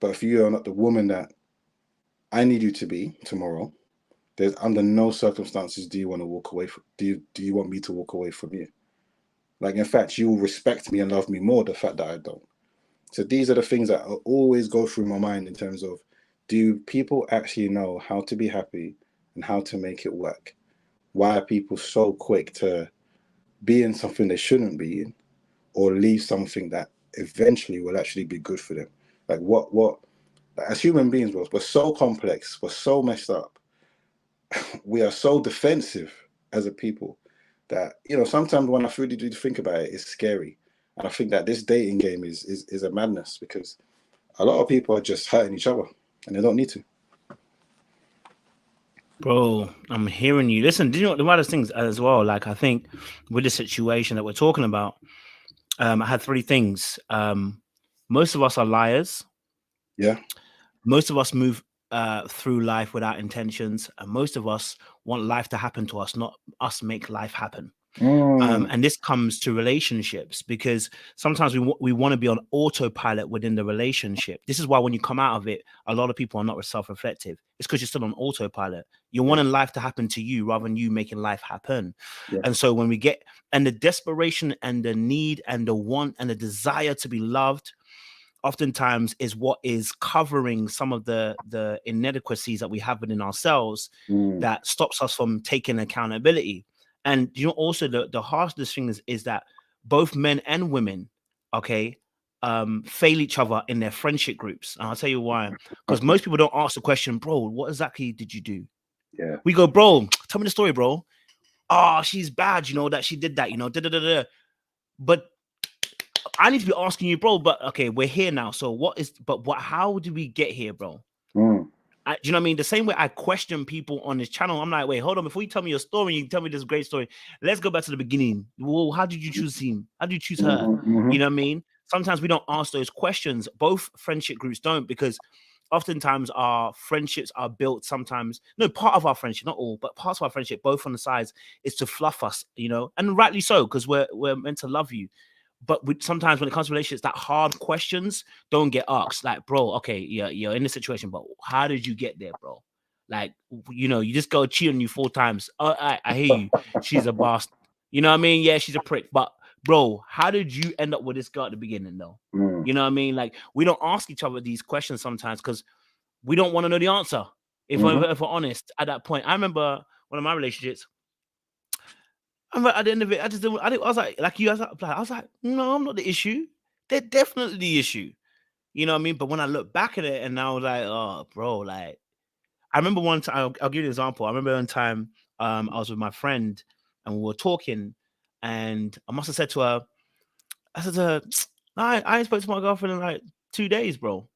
But if you are not the woman that I need you to be tomorrow, there's under no circumstances do you want to walk away from, do you want me to walk away from you? Like, in fact, you will respect me and love me more, the fact that I don't. So these are the things that always go through my mind in terms of, do people actually know how to be happy and how to make it work? Why are people so quick to be in something they shouldn't be in, or leave something that eventually will actually be good for them? Like what like, as human beings, we're so complex, we're so messed up. We are so defensive as a people that, you know, sometimes when I really do think about it, it's scary. And I think that this dating game is a madness, because a lot of people are just hurting each other and they don't need to. Bro, I'm hearing you. Listen, do you know the one of those things as well? Like, I think with the situation that we're talking about, I had three things. Most of us are liars. Yeah. Most of us move through life without intentions, and most of us want life to happen to us, not us make life happen. And this comes to relationships, because sometimes we want to be on autopilot within the relationship. This is why when you come out of it, a lot of people are not self-reflective. It's because you're still on autopilot. You're wanting life to happen to you rather than you making life happen. Yeah. And so when we get, and the desperation and the need and the want and the desire to be loved oftentimes is what is covering some of the inadequacies that we have within ourselves that stops us from taking accountability. And you know, also the hardest thing is that both men and women, okay, fail each other in their friendship groups. And I'll tell you why. Because most people don't ask the question, bro, what exactly did you do? Yeah. We go, bro, tell me the story, bro. Oh, she's bad, you know, that she did that, you know, But I need to be asking you, bro, but okay, we're here now. So how did we get here, bro? Do you know what I mean? The same way I question people on this channel, I'm like, wait, hold on. Before you tell me your story, you tell me this great story. Let's go back to the beginning. Well, how did you choose him? How did you choose her? You know what I mean? Sometimes we don't ask those questions. Both friendship groups don't, because oftentimes our friendships are built part of our friendship, not all, but parts of our friendship, both on the sides, is to fluff us, you know, and rightly so, because we're meant to love you. But sometimes when it comes to relationships, that hard questions don't get asked. Like, bro, okay, you're in this situation, but how did you get there, bro? Like, you know, you just go cheat on you 4 times. Oh, I hear you. She's a bastard. You know what I mean? Yeah, she's a prick. But, bro, how did you end up with this girl at the beginning, though? You know what I mean? Like, we don't ask each other these questions sometimes because we don't want to know the answer. If we're honest, at that point, I remember one of my relationships. At the end of it, I was like you, I was like, no, I'm not the issue. They're definitely the issue. You know what I mean? But when I look back at it, and I was like, oh, bro, like, I remember one time, I'll give you an example. I remember one time I was with my friend and we were talking, and I must have said to her, I ain't spoke to my girlfriend in like 2 days, bro.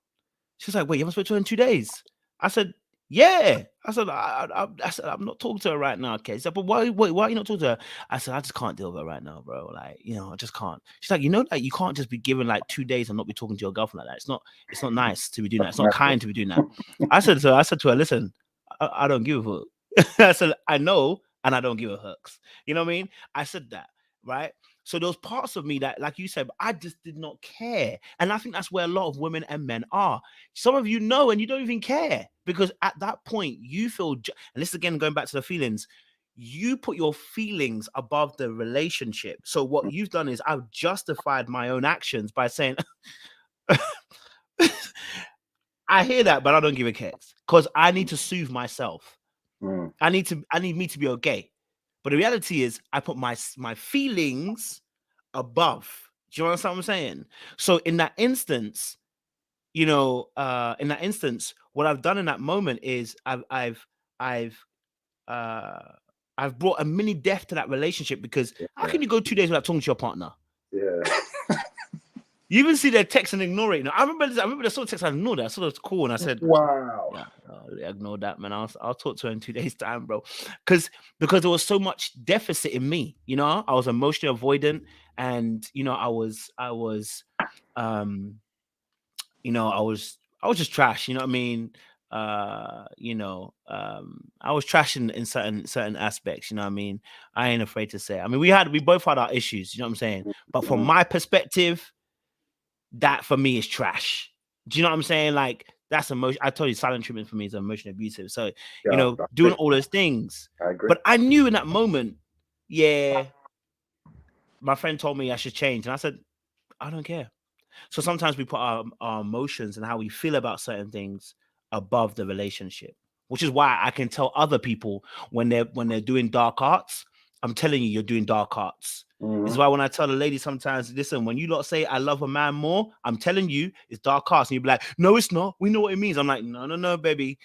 She was like, wait, you haven't spoken to her in 2 days? I said, Yeah. I said, I said, I'm not talking to her right now. Okay. She said, but why are you not talking to her? I said, I just can't deal with her right now, bro. Like, you know, I just can't. She's like, you know, like you can't just be given like 2 days and not be talking to your girlfriend like that. It's not nice to be doing that. It's not kind to be doing that. I said to her, listen, I don't give a fuck. I said, I know, and I don't give a hooks. You know what I mean? I said that, right? So there was parts of me that, like you said, I just did not care. And I think that's where a lot of women and men are. Some of you know, and you don't even care, because at that point you feel, and this again, going back to the feelings, you put your feelings above the relationship. So what you've done is I've justified my own actions by saying, I hear that, but I don't give a care because I need to soothe myself. I need me to be okay. But the reality is I put my feelings above. Do you understand what I'm saying? So in that instance, you know, what I've done in that moment is I've brought a mini death to that relationship, because how can you go 2 days without talking to your partner? Yeah. You even see their text and ignore it. You know, I remember the sort of text I ignored it. I saw it was cool, and I said, Wow. Yeah, ignore that, man. I'll talk to her in 2 days' time, bro. Because there was so much deficit in me. You know, I was emotionally avoidant, and you know, I was just trash. You know what I mean? I was trash in certain aspects. You know what I mean? I ain't afraid to say it. I mean, we both had our issues. You know what I'm saying? But from my perspective, that for me is trash. Do you know what I'm saying? Like, that's emotion. I told you, silent treatment for me is emotionally abusive. So, you know, doing all those things. I agree. But I knew in that moment, yeah, my friend told me I should change. And I said, I don't care. So sometimes we put our emotions and how we feel about certain things above the relationship, which is why I can tell other people when they're doing dark arts, I'm telling you, you're doing dark arts. This is why when I tell the lady sometimes, listen, when you lot say I love a man more, I'm telling you it's dark arts. And you'll be like, no, it's not. We know what it means. I'm like, no, baby.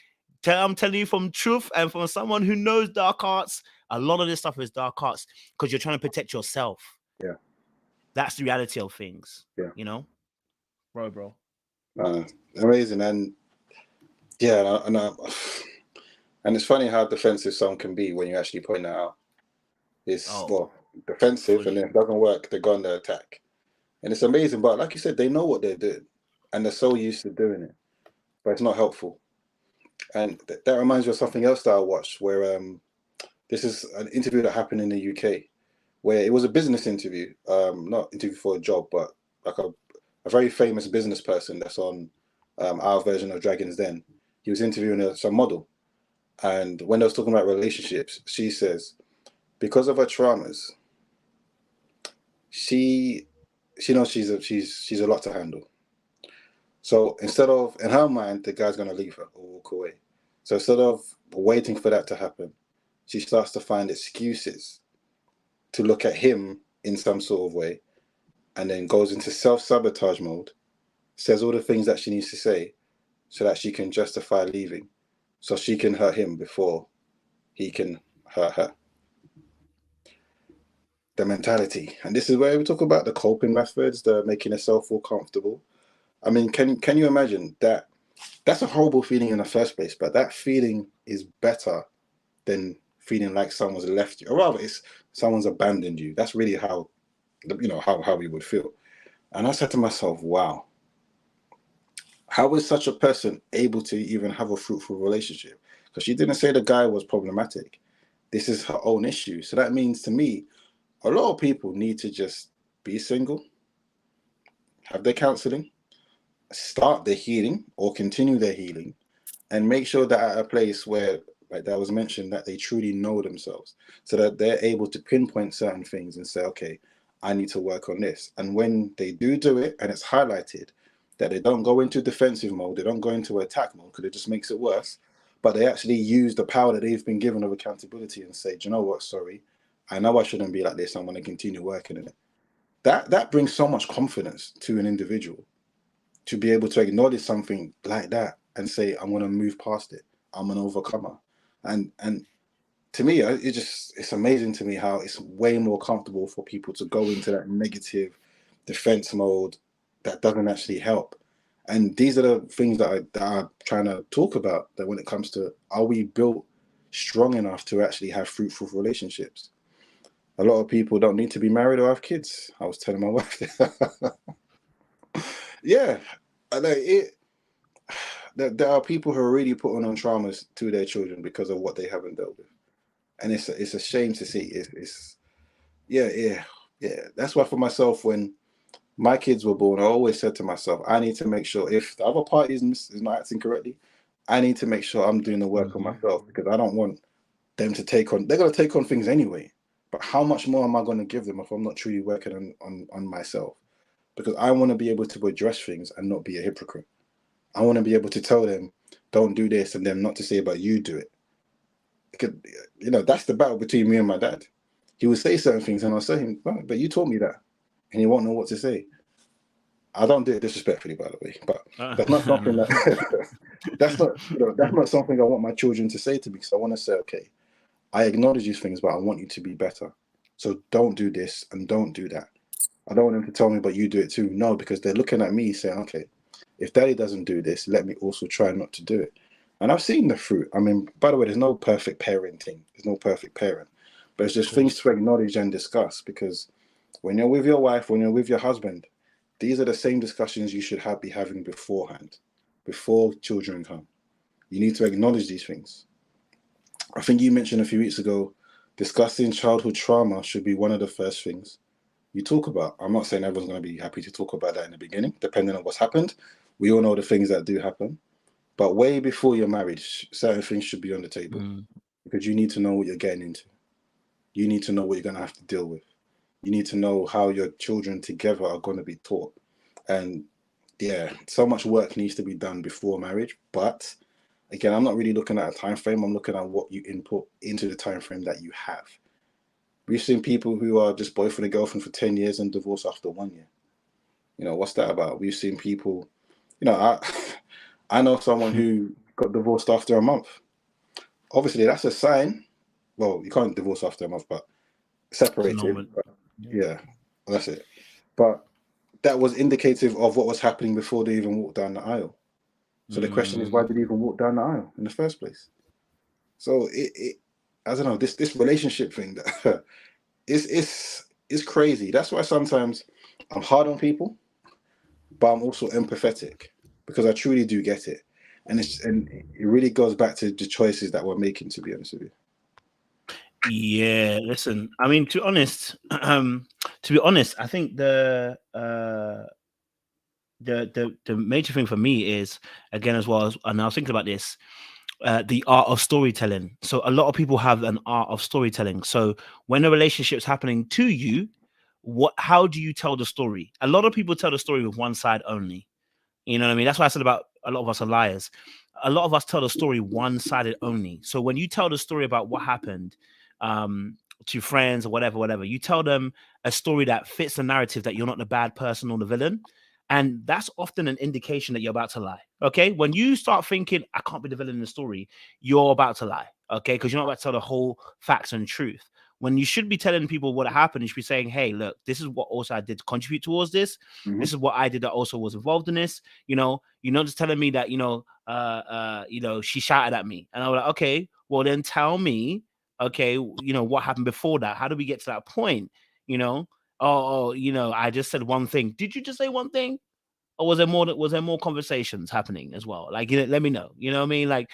I'm telling you from truth and from someone who knows dark arts. A lot of this stuff is dark arts because you're trying to protect yourself. Yeah. That's the reality of things. Yeah. You know? Bro. Amazing. And yeah, and it's funny how defensive some can be when you actually point that out. It's defensive, and then if it doesn't work, they go on the attack. And it's amazing, but like you said, they know what they're doing, and they're so used to doing it, but it's not helpful. And that reminds me of something else that I watched, where this is an interview that happened in the UK, where it was a business interview, not interview for a job, but like a very famous business person that's on our version of Dragon's Den. He was interviewing some model, and when they was talking about relationships, she says, because of her traumas, she knows she's a lot to handle. So instead of, in her mind, the guy's gonna leave her or walk away. So instead of waiting for that to happen, she starts to find excuses to look at him in some sort of way, and then goes into self-sabotage mode, says all the things that she needs to say so that she can justify leaving, so she can hurt him before he can hurt her. The mentality. And this is where we talk about the coping methods, the making yourself feel comfortable. I mean, can you imagine that? That's a horrible feeling in the first place, but that feeling is better than feeling like someone's left you, or rather it's someone's abandoned you. That's really how, you know, how we would feel. And I said to myself, wow, how is such a person able to even have a fruitful relationship? Because she didn't say the guy was problematic. This is her own issue. So that means to me, a lot of people need to just be single, have their counseling, start their healing or continue their healing, and make sure that at a place where, like that was mentioned, that they truly know themselves, so that they're able to pinpoint certain things and say, okay, I need to work on this. And when they do it and it's highlighted, that they don't go into defensive mode, they don't go into attack mode, because it just makes it worse, but they actually use the power that they've been given of accountability and say, do you know what, sorry, I know I shouldn't be like this, I'm going to continue working in it. That brings so much confidence to an individual to be able to acknowledge something like that and say, I'm going to move past it, I'm an overcomer. And to me, it's amazing to me how it's way more comfortable for people to go into that negative defense mode that doesn't actually help, And these are the things that I'm trying to talk about, that when it comes to, are we built strong enough to actually have fruitful relationships? A lot of people don't need to be married or have kids. I was telling my wife. Yeah, I know it. There are people who are really putting on traumas to their children because of what they haven't dealt with, and it's a shame to see. Yeah. That's why for myself, when my kids were born, I always said to myself, I need to make sure if the other party is not acting correctly, I need to make sure I'm doing the work on myself, because I don't want them to take on. They're going to take on things anyway. But how much more am I going to give them if I'm not truly working on myself? Because I want to be able to address things and not be a hypocrite. I want to be able to tell them, don't do this, and them not to say, but you do it. Because, that's the battle between me and my dad. He would say certain things and I'll say him, oh, but you taught me that. And he won't know what to say. I don't do it disrespectfully, by the way, but that's not something that's not something I want my children to say to me. So I want to say, okay, I acknowledge these things, but I want you to be better. So don't do this and don't do that. I don't want them to tell me, but you do it too. No, because they're looking at me saying, okay, if daddy doesn't do this, let me also try not to do it. And I've seen the fruit. I mean, by the way, there's no perfect parenting. There's no perfect parent. But it's just things to acknowledge and discuss, because when you're with your wife, when you're with your husband, these are the same discussions you should be having beforehand, before children come. You need to acknowledge these things. I think you mentioned a few weeks ago, discussing childhood trauma should be one of the first things you talk about. I'm not saying everyone's going to be happy to talk about that in the beginning, depending on what's happened. We all know the things that do happen. But way before your marriage, certain things should be on the table, because you need to know what you're getting into. You need to know what you're going to have to deal with. You need to know how your children together are going to be taught. And yeah, so much work needs to be done before marriage. But again, I'm not really looking at a time frame. I'm looking at what you input into the time frame that you have. We've seen people who are just boyfriend and girlfriend for 10 years and divorce after 1 year. What's that about? We've seen people, I know someone who got divorced after a month. Obviously, that's a sign. Well, you can't divorce after a month, but separated. Yeah, that's it. But that was indicative of what was happening before they even walked down the aisle. So the question is, why did they even walk down the aisle in the first place? So I don't know, this relationship thing that is crazy. That's why sometimes I'm hard on people, but I'm also empathetic, because I truly do get it. And it really goes back to the choices that we're making, to be honest with you. Yeah, listen, I mean, to be honest, I think the major thing for me is, again, as well as, and I was thinking about this, the art of storytelling. So a lot of people have an art of storytelling. So when a relationship's happening to you, how do you tell the story? A lot of people tell the story with one side only. You know what I mean? That's why I said about a lot of us are liars. A lot of us tell the story one-sided only. So when you tell the story about what happened to friends or whatever, you tell them a story that fits the narrative, that you're not the bad person or the villain. And that's often an indication that you're about to lie. Okay. When you start thinking, I can't be the villain in the story, you're about to lie. Okay. Because you're not about to tell the whole facts and truth. When you should be telling people what happened, you should be saying, hey, look, this is what also I did to contribute towards this. This is what I did that also was involved in this. You're not just telling me that, she shouted at me. And I was like, okay, well then tell me, okay, what happened before that? How do we get to that point? I just said one thing. Did you just say one thing? Or was there more conversations happening as well? Like, let me know. You know what I mean? Like,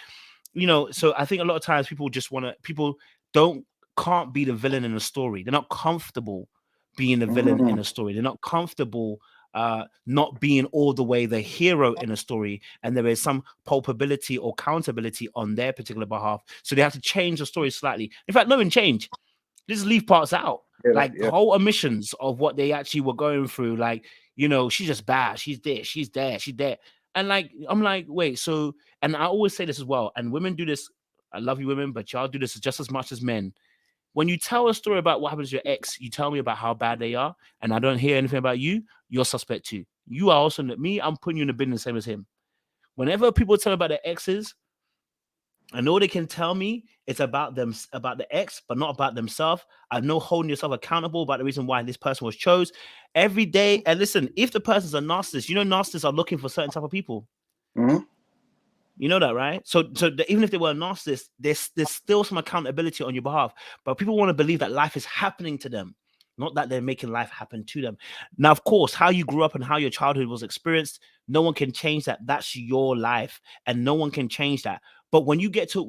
so I think a lot of times people can't be the villain in a story. They're not comfortable being the villain in a story. They're not comfortable not being all the way the hero in a story, and there is some culpability or accountability on their particular behalf. So they have to change the story slightly. In fact, not even change. Just leave parts out. The whole omissions of what they actually were going through. Like, she's just bad. She's this, she's there, she's there. And I'm like, wait, so, and I always say this as well, and women do this. I love you women, but y'all do this just as much as men. When you tell a story about what happens to your ex, you tell me about how bad they are, and I don't hear anything about you, you're suspect too. You are also, I'm putting you in the bin the same as him. Whenever people tell about their exes, And all they can tell me is about them, about the ex, but not about themselves. I know holding yourself accountable about the reason why this person was chose every day. And listen, if the person's a narcissist, you know, narcissists are looking for certain type of people. Mhm. You know that, right? So even if they were a narcissist, there's still some accountability on your behalf. But people want to believe that life is happening to them, not that they're making life happen to them. Now, of course, how you grew up and how your childhood was experienced, no one can change that. That's your life, and no one can change that. But when you get to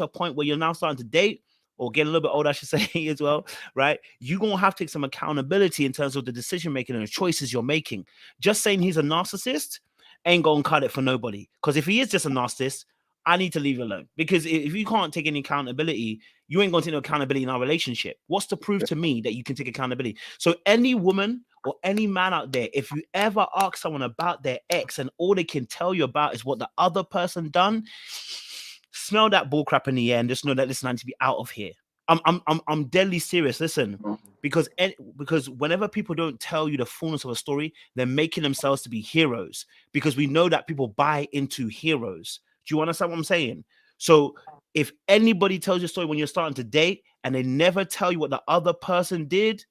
a point where you're now starting to date or get a little bit older, I should say as well, right? You're gonna have to take some accountability in terms of the decision making and the choices you're making. Just saying he's a narcissist ain't gonna cut it for nobody. Because if he is just a narcissist, I need to leave it alone. Because if you can't take any accountability, you ain't going to take no accountability in our relationship. What's to prove to me that you can take accountability? So any woman or any man out there, if you ever ask someone about their ex and all they can tell you about is what the other person done, smell that bullcrap in the air and just know that listen, I need to be out of here. I'm deadly serious. Listen, because whenever people don't tell you the fullness of a story, they're making themselves to be heroes. Because we know that people buy into heroes. Do you understand what I'm saying? So if anybody tells you a story when you're starting to date and they never tell you what the other person did,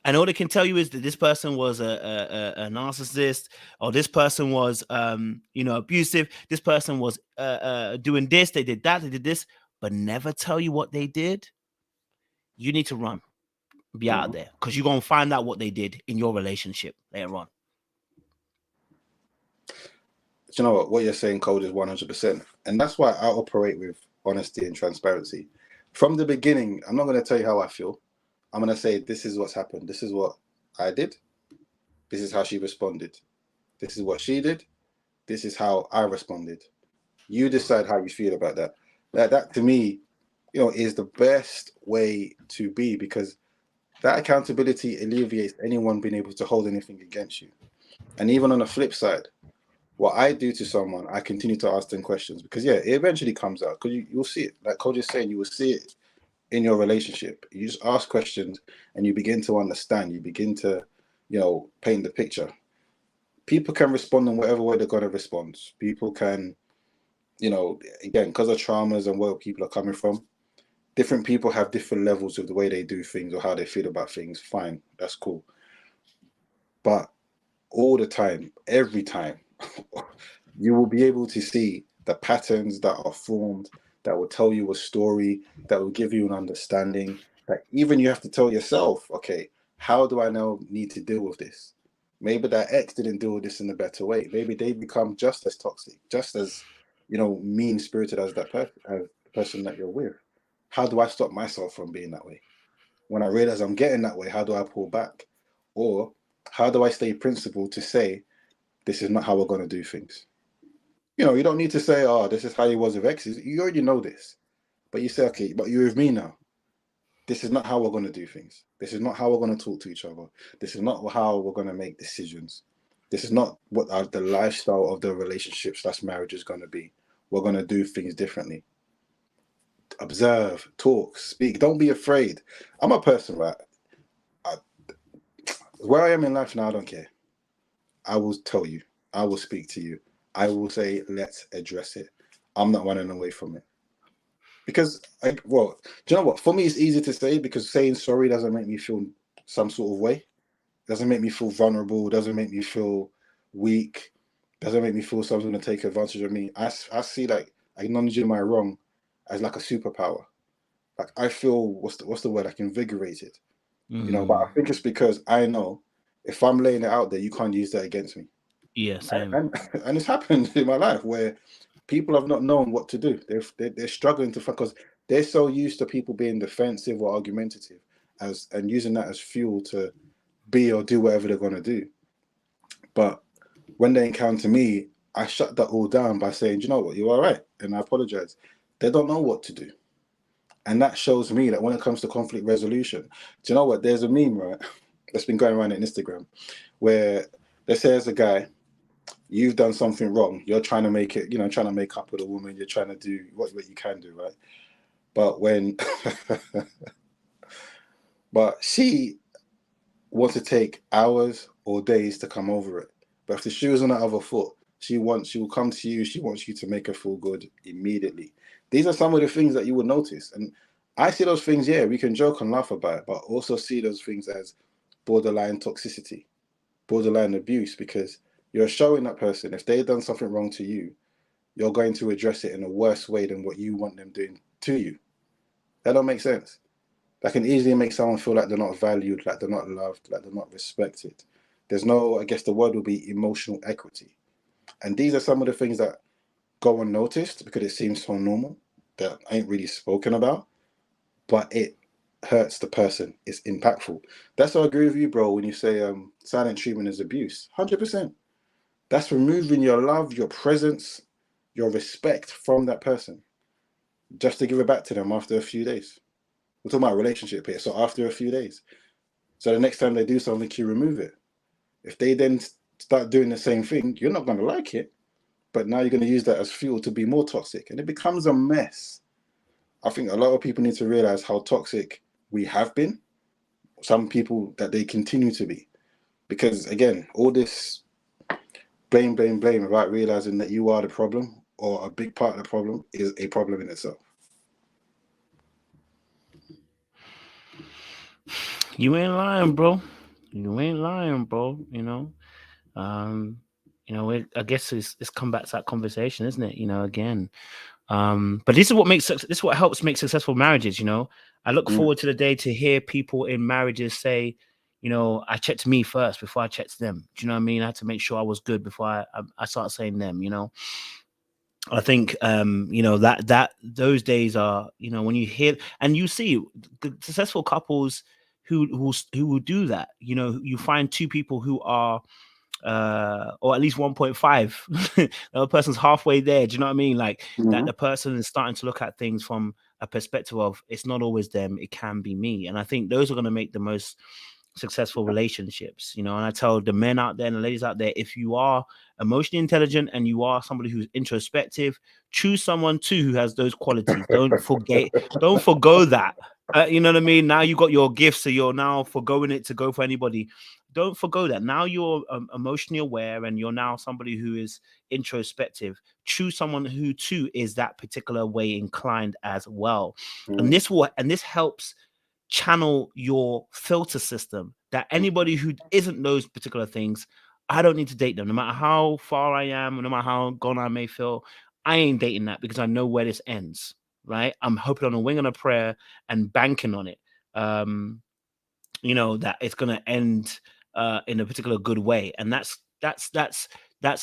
and all they can tell you is that this person was a narcissist, or this person was abusive, this person was doing this, they did that, they did this, but never tell you what they did, you need to run, be out of there, because you're going to find out what they did in your relationship later on. Do you know what you're saying, Code, is 100%. And that's why I operate with honesty and transparency. From the beginning, I'm not going to tell you how I feel. I'm going to say, this is what's happened. This is what I did. This is how she responded. This is what she did. This is how I responded. You decide how you feel about that. That to me, is the best way to be, because that accountability alleviates anyone being able to hold anything against you. And even on the flip side, what I do to someone, I continue to ask them questions, because it eventually comes out, because you'll see it. Like Coach is saying, you will see it in your relationship. You just ask questions and you begin to understand. You begin to, paint the picture. People can respond in whatever way they're going to respond. People can, again, because of traumas and where people are coming from, different people have different levels of the way they do things or how they feel about things. Fine, that's cool. But all the time, every time, you will be able to see the patterns that are formed, that will tell you a story, that will give you an understanding, that even you have to tell yourself, okay, how do I now need to deal with this? Maybe that ex didn't deal with this in a better way. Maybe they become just as toxic, just as, mean-spirited as that person that you're with. How do I stop myself from being that way? When I realize I'm getting that way, how do I pull back? Or how do I stay principled to say, this is not how we're going to do things? You don't need to say, oh, this is how he was with exes. You already know this. But you say, okay, but you're with me now. This is not how we're going to do things. This is not how we're going to talk to each other. This is not how we're going to make decisions. This is not what the lifestyle of the relationship / marriage is going to be. We're going to do things differently. Observe, talk, speak. Don't be afraid. I'm a person, right? Where I am in life now, I don't care. I will tell you. I will speak to you. I will say, let's address it. I'm not running away from it. Because, do you know what? For me, it's easy to say, because saying sorry doesn't make me feel some sort of way. Doesn't make me feel vulnerable. Doesn't make me feel weak. Doesn't make me feel someone's going to take advantage of me. I see like acknowledging my wrong as like a superpower. Like I feel, what's the word? Like invigorated. But I think it's because I know if I'm laying it out there, you can't use that against me. Yeah, same. And it's happened in my life where people have not known what to do. They're struggling to, because they're so used to people being defensive or argumentative and using that as fuel to be or do whatever they're going to do. But when they encounter me, I shut that all down by saying, you know what, you're all right. And I apologize. They don't know what to do. And that shows me that when it comes to conflict resolution, do you know what? There's a meme, right, that's been going around on Instagram where they say, as a guy, you've done something wrong. You're trying to make it, trying to make up with a woman. You're trying to do what you can do, right? But but she wants to take hours or days to come over it. But if the shoe is on the other foot, She will come to you. She wants you to make her feel good immediately. These are some of the things that you will notice. And I see those things, yeah, we can joke and laugh about it, but also see those things as borderline toxicity, borderline abuse, because you're showing that person, if they've done something wrong to you, you're going to address it in a worse way than what you want them doing to you. That don't make sense. That can easily make someone feel like they're not valued, like they're not loved, like they're not respected. There's no, I guess the word would be emotional equity. And these are some of the things that go unnoticed because it seems so normal, that ain't really spoken about, but it hurts the person. It's impactful. That's why I agree with you, bro, when you say silent treatment is abuse. 100%. That's removing your love, your presence, your respect from that person, just to give it back to them after a few days. We're talking about relationship here. So after a few days. So the next time they do something, you remove it. If they then start doing the same thing, you're not going to like it. But now you're going to use that as fuel to be more toxic. And it becomes a mess. I think a lot of people need to realize how toxic we have been. Some people that they continue to be. Because again, all this blame without realizing that you are the problem or a big part of the problem is a problem in itself. You ain't lying, bro. You ain't lying, bro. I guess it's come back to that conversation, isn't it? Again. But this is what helps make successful marriages. I look forward to the day to hear people in marriages say, I checked me first before I checked them. Do you know what I mean? I had to make sure I was good before I start saying them. I think that those days are, when you hear and you see the successful couples who will do that. You find two people who are or at least 1.5. The other person's halfway there. Do you know what I mean? Like that the person is starting to look at things from a perspective of it's not always them, it can be me. And I think those are going to make the most successful relationships. And I tell the men out there and the ladies out there, if you are emotionally intelligent and you are somebody who's introspective, choose someone too who has those qualities. Don't forgo that. You know what I mean? Now you got your gifts, so you're now forgoing it to go for anybody. Don't forgo that. Now you're emotionally aware and you're now somebody who is introspective. Choose someone who too is that particular way inclined as well. And this helps channel your filter system, that anybody who isn't those particular things, I don't need to date them. No matter how far I am, no matter how gone I may feel, I ain't dating that because I know where this ends, right? I'm hoping on a wing and a prayer and banking on it, that it's going to end in a particular good way. And that's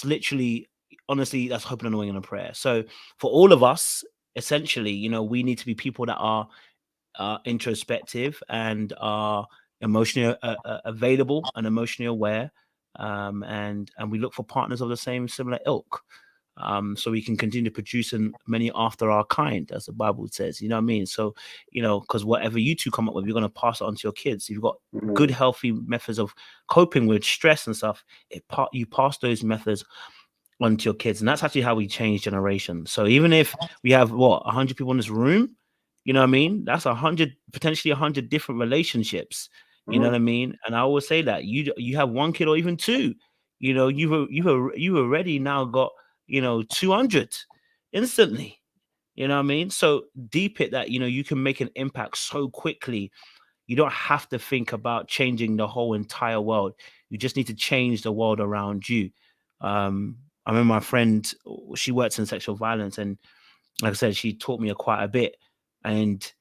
literally, honestly, that's hoping on a wing and a prayer. So for all of us, essentially, we need to be people that are introspective and are emotionally available and emotionally aware, and we look for partners of the similar ilk, so we can continue to produce many after our kind, as the Bible says. You know what I mean? So because whatever you two come up with, you're going to pass it on to your kids. If you've got good, healthy methods of coping with stress and stuff, you pass those methods onto your kids, and that's actually how we change generations. So even if we have 100 people in this room, you know what I mean? That's potentially 100 different relationships. You know what I mean? And I always say that you have one kid or even two, you've already now got 200 instantly. You know what I mean? So deep it that you can make an impact so quickly. You don't have to think about changing the whole entire world. You just need to change the world around you. I remember my friend, she works in sexual violence, and like I said, she taught me quite a bit. And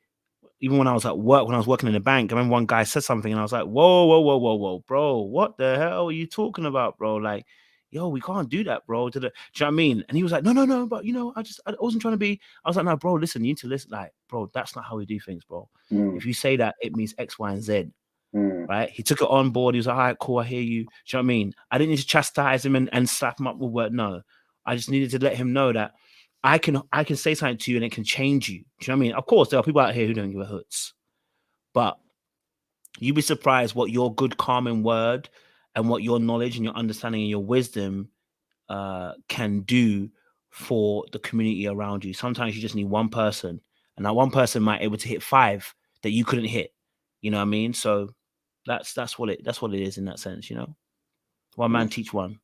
even when I was at work, when I was working in a bank, I remember one guy said something and I was like, whoa, bro, what the hell are you talking about, bro? Like, yo, we can't do that, bro. Do you know what I mean? And he was like, no, but I wasn't trying to be. I was like, no, bro, listen, you need to listen. Like, bro, that's not how we do things, bro. If you say that, it means X, Y, and Z. Right? He took it on board. He was like, all right, cool, I hear you. Do you know what I mean? I didn't need to chastise him and slap him up with word. No, I just needed to let him know that I can say something to you and it can change you. Do you know what I mean? Of course, there are people out here who don't give a hoots, but you'd be surprised what your good, calming word and what your knowledge and your understanding and your wisdom can do for the community around you. Sometimes you just need one person, and that one person might be able to hit 5 that you couldn't hit. You know what I mean? So that's what it is in that sense. One man teach one.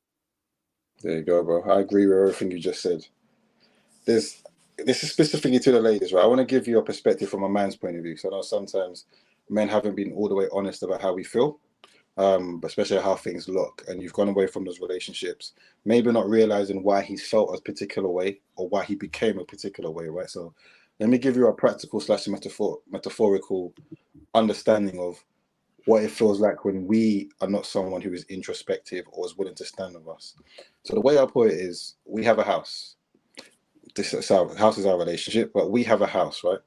There you go, bro. I agree with everything you just said. This is specifically to the ladies, right? I want to give you a perspective from a man's point of view. So I know sometimes men haven't been all the way honest about how we feel, but especially how things look. And you've gone away from those relationships, maybe not realizing why he felt a particular way or why he became a particular way, right? So let me give you a practical / metaphorical understanding of what it feels like when we are not someone who is introspective or is willing to stand with us. So the way I put it is, we have a house. This is our house is our relationship, but we have a house, right?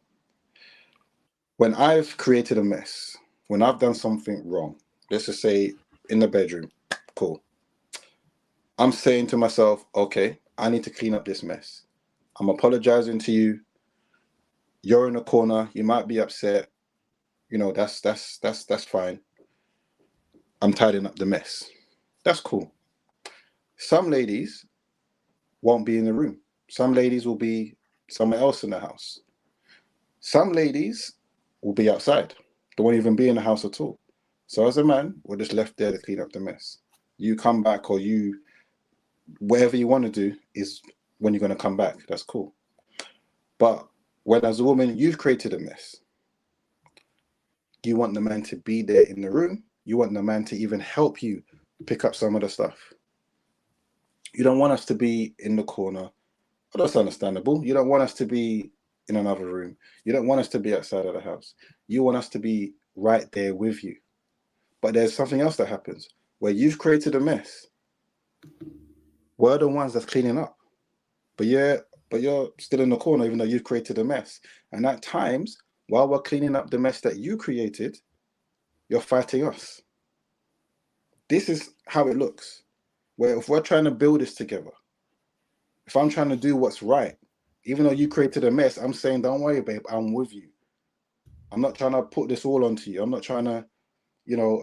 When I've created a mess, when I've done something wrong, let's just say in the bedroom, cool. I'm saying to myself, okay, I need to clean up this mess. I'm apologizing to you. You're in a corner. You might be upset. You know, that's fine. I'm tidying up the mess. That's cool. Some ladies won't be in the room. Some ladies will be somewhere else in the house. Some ladies will be outside. They won't even be in the house at all. So as a man, we're just left there to clean up the mess. You come back, or you, whatever you want to do is when you're going to come back. That's cool. But when as a woman, you've created a mess. You want the man to be there in the room. You want the man to even help you pick up some of the stuff. You don't want us to be in the corner. Oh, that's understandable. You don't want us to be in another room. You don't want us to be outside of the house. You want us to be right there with you. But there's something else that happens where you've created a mess. We're the ones that's cleaning up. But you're still in the corner, even though you've created a mess. And at times, while we're cleaning up the mess that you created, you're fighting us. This is how it looks. Where if we're trying to build this together, if I'm trying to do what's right, even though you created a mess, I'm saying, don't worry, babe, I'm with you. I'm not trying to put this all onto you. I'm not trying to,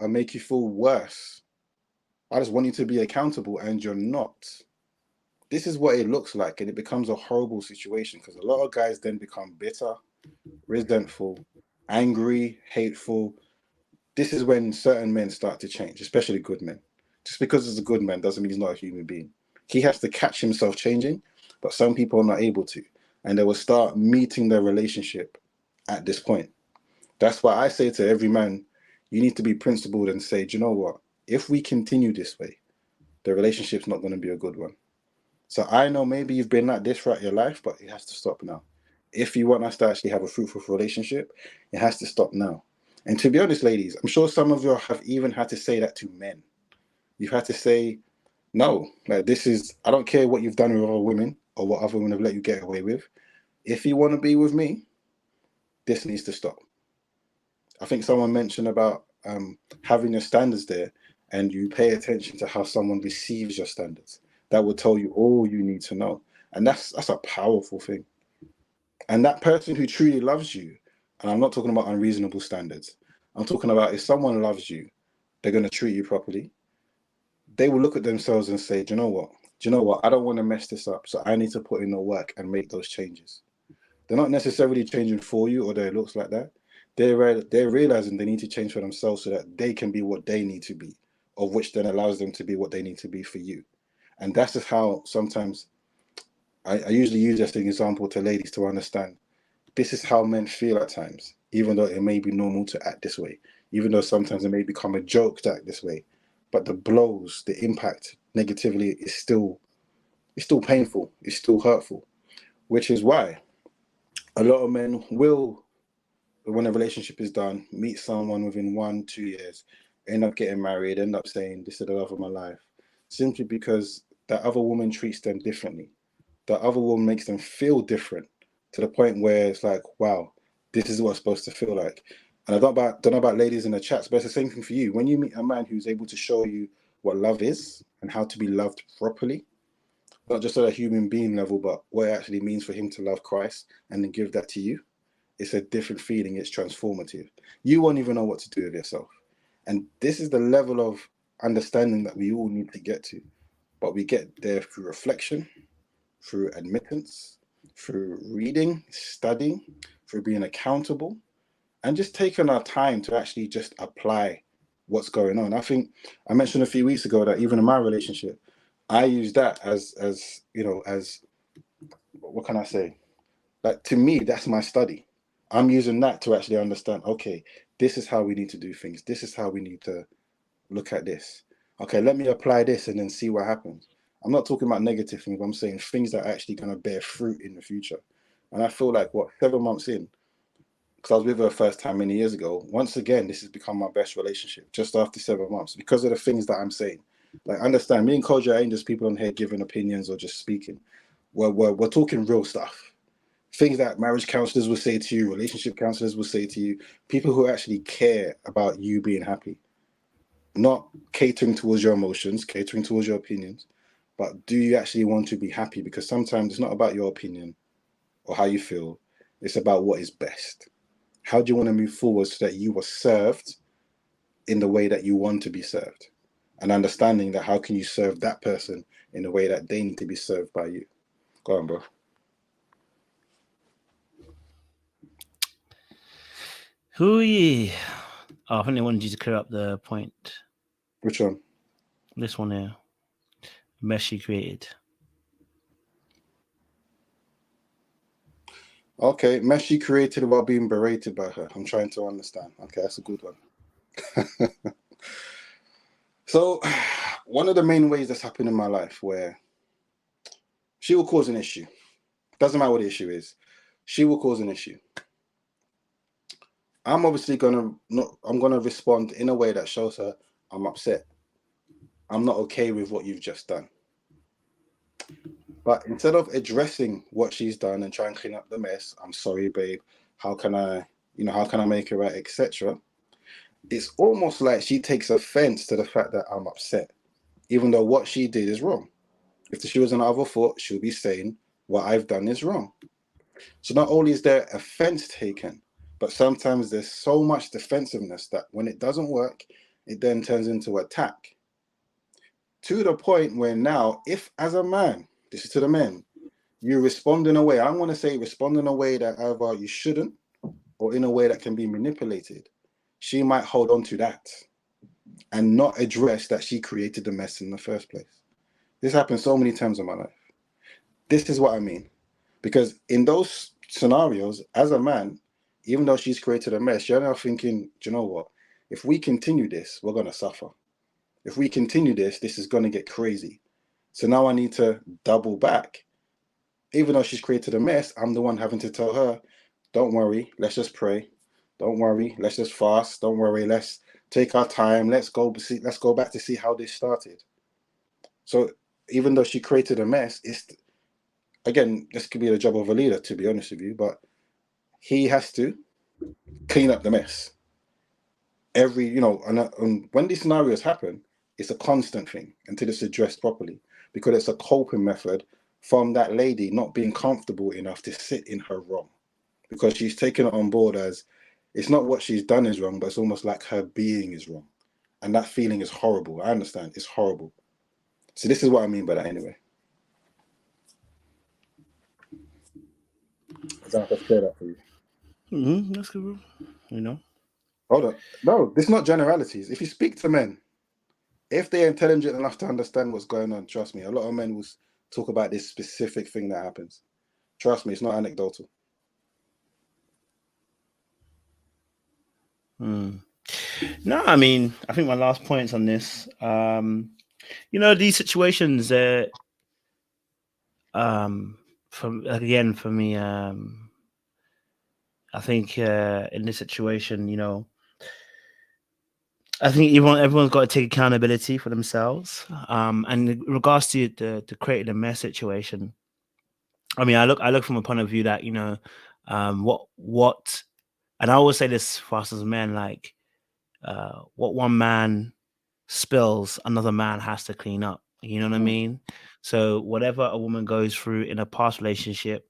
make you feel worse. I just want you to be accountable, and you're not. This is what it looks like, and it becomes a horrible situation because a lot of guys then become bitter, resentful, angry, hateful. This is when certain men start to change, especially good men. Just because he's a good man doesn't mean he's not a human being. He has to catch himself changing, but some people are not able to. And they will start meeting their relationship at this point. That's why I say to every man, you need to be principled and say, do you know what? If we continue this way, the relationship's not going to be a good one. So I know maybe you've been like this throughout your life, but it has to stop now. If you want us to actually have a fruitful relationship, it has to stop now. And to be honest, ladies, I'm sure some of you have even had to say that to men. You've had to say, no, like this is, I don't care what you've done with other women or what other women have let you get away with. If you want to be with me, this needs to stop. I think someone mentioned about having your standards there, and you pay attention to how someone receives your standards. That will tell you all you need to know. And that's a powerful thing. And that person who truly loves you, and I'm not talking about unreasonable standards, I'm talking about if someone loves you, they're going to treat you properly. They will look at themselves and say, do you know what? I don't want to mess this up, so I need to put in the work and make those changes. They're not necessarily changing for you, or it looks like that. They're realizing they need to change for themselves so that they can be what they need to be, of which then allows them to be what they need to be for you. And that's just how sometimes I usually use this as an example to ladies to understand. This is how men feel at times, even though it may be normal to act this way, even though sometimes it may become a joke to act this way. But the blows, the impact negatively is still painful, it's still hurtful, which is why a lot of men will, when a relationship is done, meet someone within 1-2 years, end up getting married, end up saying, this is the love of my life, simply because that other woman treats them differently. The other woman makes them feel different to the point where it's like, wow, this is what it's supposed to feel like. And I don't know about ladies in the chats, but it's the same thing for you. When you meet a man who's able to show you what love is and how to be loved properly, not just at a human being level, but what it actually means for him to love Christ and then give that to you, it's a different feeling. It's transformative. You won't even know what to do with yourself. And this is the level of understanding that we all need to get to. But we get there through reflection, through admittance, through reading, studying, through being accountable, and just taking our time to actually just apply what's going on. I think I mentioned a few weeks ago that even in my relationship, I use that as what can I say? Like, to me, that's my study. I'm using that to actually understand, okay, this is how we need to do things. This is how we need to look at this. Okay, let me apply this and then see what happens. I'm not talking about negative things. I'm saying things that are actually going to bear fruit in the future. And I feel like, 7 months in, because I was with her first time many years ago, once again, this has become my best relationship just after 7 months because of the things that I'm saying. Like, understand, me and Koja ain't just people on here giving opinions or just speaking. We're talking real stuff. Things that marriage counselors will say to you, relationship counselors will say to you, people who actually care about you being happy, not catering towards your emotions, catering towards your opinions, but do you actually want to be happy? Because sometimes it's not about your opinion or how you feel. It's about what is best. How do you want to move forward so that you are served in the way that you want to be served? And understanding that how can you serve that person in the way that they need to be served by you? Go on, bro. Hooey. Oh, I think they wanted you to clear up the point. Which one? This one here. Mess she created. Okay, mess she created while being berated by her. I'm trying to understand. Okay, that's a good one. So, one of the main ways that's happened in my life where she will cause an issue. Doesn't matter what the issue is. She will cause an issue. I'm obviously gonna respond in a way that shows her I'm upset. I'm not okay with what you've just done. But instead of addressing what she's done and try and clean up the mess, I'm sorry, babe. How can I make it right, etc. It's almost like she takes offense to the fact that I'm upset, even though what she did is wrong. If she was on the other foot, she'll be saying what I've done is wrong. So not only is there offense taken, but sometimes there's so much defensiveness that when it doesn't work, it then turns into attack. To the point where now, if as a man, this is to the men, you respond in a way, I'm going to say respond in a way that either you shouldn't or in a way that can be manipulated, she might hold on to that and not address that she created the mess in the first place. This happens so many times in my life. This is what I mean. Because in those scenarios, as a man, even though she's created a mess, you're now thinking, do you know what? If we continue this, we're going to suffer. If we continue this, this is going to get crazy. So now I need to double back. Even though she's created a mess, I'm the one having to tell her, don't worry, let's just pray. Don't worry, let's just fast. Don't worry, let's take our time. Let's go back to see how this started. So even though she created a mess, again, this could be the job of a leader, to be honest with you, but he has to clean up the mess. And when these scenarios happen, it's a constant thing until it's addressed properly, because it's a coping method from that lady not being comfortable enough to sit in her wrong, because she's taken it on board as it's not what she's done is wrong, but it's almost like her being is wrong. And that feeling is horrible. I understand. It's horrible. So this is what I mean by that anyway. I don't know if I've cleared that for you. Mm-hmm. That's good. Hold on. No, this is not generalities. If you speak to men, if they're intelligent enough to understand what's going on, trust me, a lot of men will talk about this specific thing that happens. Trust me, it's not anecdotal. No, I mean, I think my last points on this, these situations, for me, I think in this situation, I think everyone's got to take accountability for themselves. And in regards to the creating a mess situation, I mean, I look from a point of view that what, and I always say this for us as men, like what one man spills, another man has to clean up. You know what I mean? So whatever a woman goes through in a past relationship,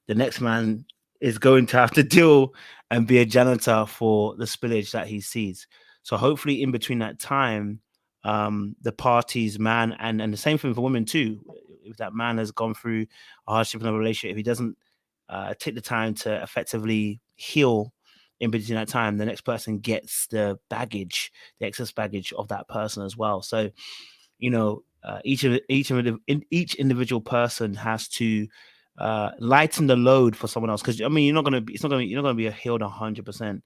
the next man is going to have to deal and be a janitor for the spillage that he sees. So hopefully in between that time, the parties, man, and the same thing for women too. If that man has gone through a hardship in a relationship, if he doesn't take the time to effectively heal in between that time, the next person gets the excess baggage of that person as well. So, each individual person has to lighten the load for someone else. Because I mean, you're not gonna be healed 100%,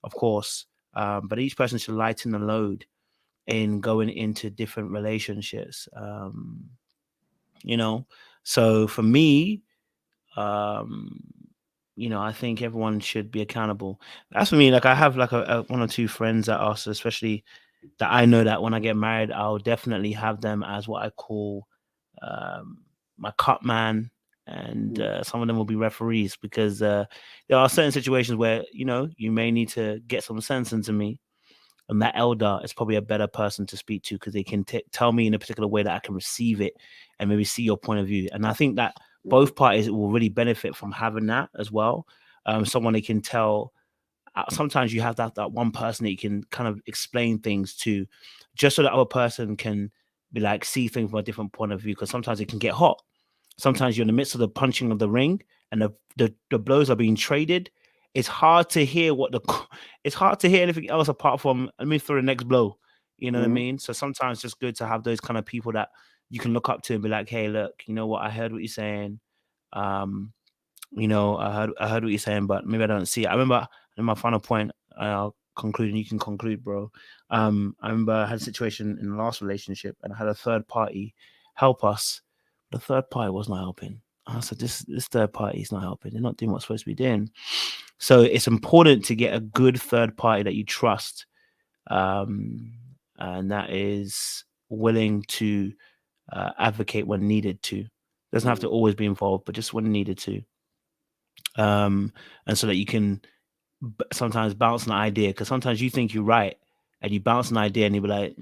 of course. But each person should lighten the load in going into different relationships. So for me, I think everyone should be accountable. That's for me. Like I have like a one or two friends that are, especially that I know that when I get married, I'll definitely have them as what I call my cut man, and some of them will be referees, because there are certain situations where you may need to get some sense into me, and that elder is probably a better person to speak to, because they can tell me in a particular way that I can receive it and maybe see your point of view. And I think that both parties will really benefit from having that as well. Someone they can tell. Sometimes you have that one person that you can kind of explain things to, just so that other person can be like, see things from a different point of view. Because sometimes it can get hot. Sometimes you're in the midst of the punching of the ring, and the blows are being traded. It's hard to hear it's hard to hear anything else apart from, let me throw the next blow. You know what I mean? So sometimes it's just good to have those kind of people that you can look up to and be like, hey, look, you know what? I heard what you're saying. I heard what you're saying, but maybe I don't see it. I remember in my final point, I'll conclude and you can conclude, bro. I remember I had a situation in the last relationship and I had a third party help us. The third party was not helping. I said, this third party is not helping. They're not doing what's supposed to be doing. So it's important to get a good third party that you trust, and that is willing to advocate when needed to. Doesn't have to always be involved, but just when needed to. And so that you can sometimes bounce an idea, because sometimes you think you're right and you bounce an idea and you'll be like,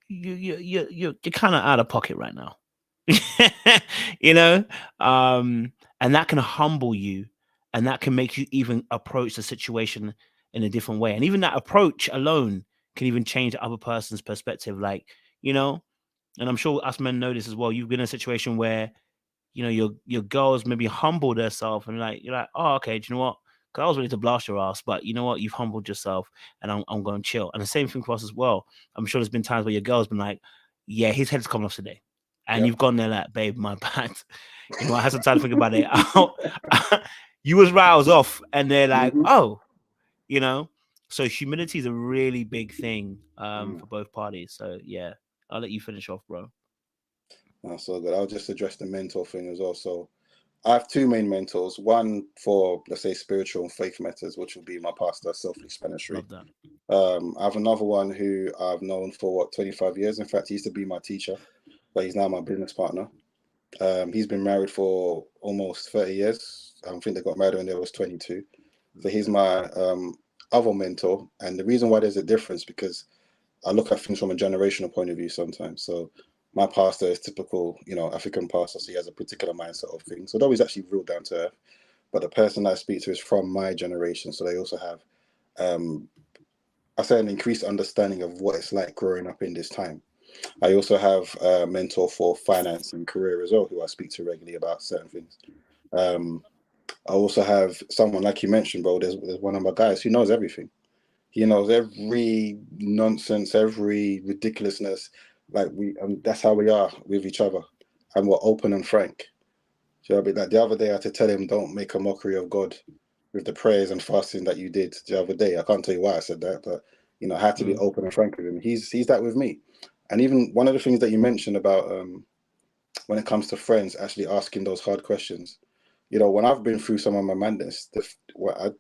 you're kind of out of pocket right now. And that can humble you, and that can make you even approach the situation in a different way. And even that approach alone can even change the other person's perspective. Like, and I'm sure us men know this as well. You've been in a situation where, your girls maybe humbled herself, and you're like, oh, okay, do you know what? Because I was ready to blast your ass, but you know what? You've humbled yourself, and I'm going to chill. And the same thing for us as well. I'm sure there's been times where your girl's been like, yeah, his head's coming off today. And you've gone there like, babe, my bad. I had some time to think about it. You was right, I was off. And they're like, oh, So humility is a really big thing for both parties. So, yeah, I'll let you finish off, bro. That's so good. I'll just address the mentor thing as well. So I have two main mentors. One for, let's say, spiritual and faith matters, which will be my pastor, self-explanatory. Love that. I have another one who I've known for 25 years. In fact, he used to be my teacher, but he's now my business partner. He's been married for almost 30 years. I think they got married when they was 22. So he's my other mentor. And the reason why there's a difference, because I look at things from a generational point of view sometimes. So my pastor is typical, African pastor. So he has a particular mindset of things, although he's actually real down to earth. But the person that I speak to is from my generation. So they also have, I say, an increased understanding of what it's like growing up in this time. I also have a mentor for finance and career as well, who I speak to regularly about certain things. I also have someone, like you mentioned, bro, there's one of my guys who knows everything. He knows every nonsense, every ridiculousness. Like that's how we are with each other. And we're open and frank. Do you know what I mean? Like the other day I had to tell him, don't make a mockery of God with the prayers and fasting that you did the other day. I can't tell you why I said that, but I had to be open and frank with him. He's that with me. And even one of the things that you mentioned about when it comes to friends actually asking those hard questions, when I've been through some of my madness,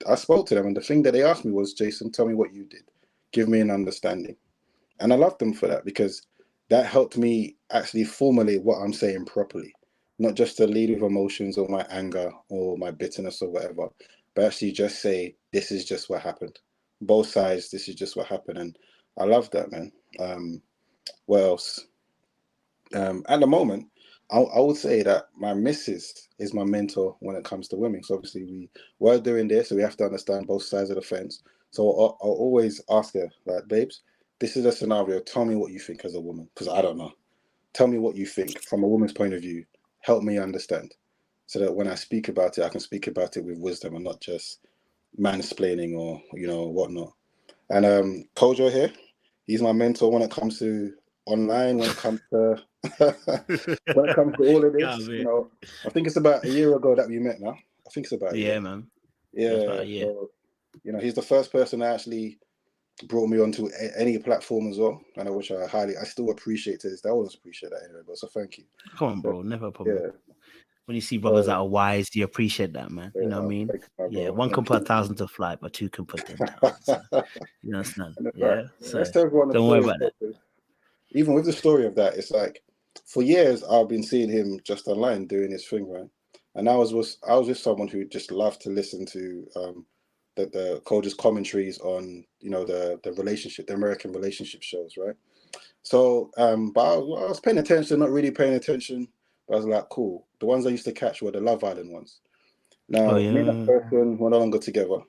I spoke to them, and the thing that they asked me was, Jason, tell me what you did. Give me an understanding. And I loved them for that, because that helped me actually formulate what I'm saying properly, not just to lead with emotions or my anger or my bitterness or whatever, but actually just say, this is just what happened. Both sides, this is just what happened. And I love that, man. What else? At the moment, I would say that my missus is my mentor when it comes to women. So obviously we were doing this, so we have to understand both sides of the fence. So I'll always ask her, like, babes, this is a scenario. Tell me what you think as a woman, because I don't know. Tell me what you think from a woman's point of view. Help me understand, so that when I speak about it, I can speak about it with wisdom and not just mansplaining or whatnot. And Kojo here, he's my mentor when it comes to online when it comes to when it comes to all of Yeah, this. man. You know, I think it's about a year ago that we met now. I think it's about a Yeah, year. man. Yeah. about a year. So, you know, he's the first person that actually brought me onto any platform as well. And which I still appreciate to this day. I always appreciate that anyway, but so thank you. Come on, bro. Never a problem. Yeah. When you see brothers that are wise, do you appreciate that, man? You know what I mean? Thank you, Yeah, bro. one can put 1,000 to flight, but two can put 10,000. So, you understand? Yeah. So Let's tell everyone the don't worry story about that. Even with the story of that, it's like for years I've been seeing him just online doing his thing, right? And I was with someone who just loved to listen to the Coldest commentaries on, you know, the American relationship shows, right? So but I was paying attention, not really paying attention, but I was like, cool. The ones I used to catch were the Love Island ones. Now, me and that person were no longer together.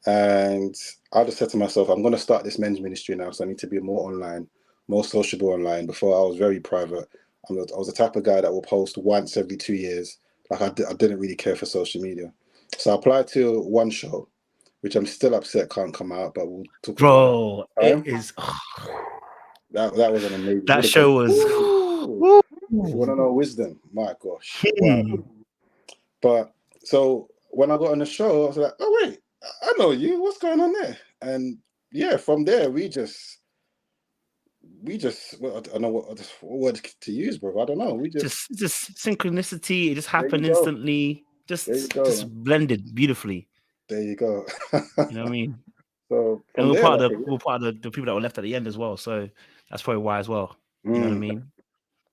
And I just said to myself, I'm going to start this men's ministry now. So I need to be more online, more sociable online. Before I was very private. I was the type of guy that will post once every 2 years. Like I didn't really care for social media. So I applied to one show, which I'm still upset can't come out, but we'll talk about that. It is. That was an amazing. That show was. You want to know wisdom? My gosh. Wow. But so when I got on the show, I was like, oh, wait, I know you. What's going on there? And yeah, from there, we just, well, I don't know what word to use, bro. I don't know. We just synchronicity. It just happened instantly. Just blended beautifully. There you go. You know what I mean? So and we're part of the people that were left at the end as well. So that's probably why as well. You know what I mean?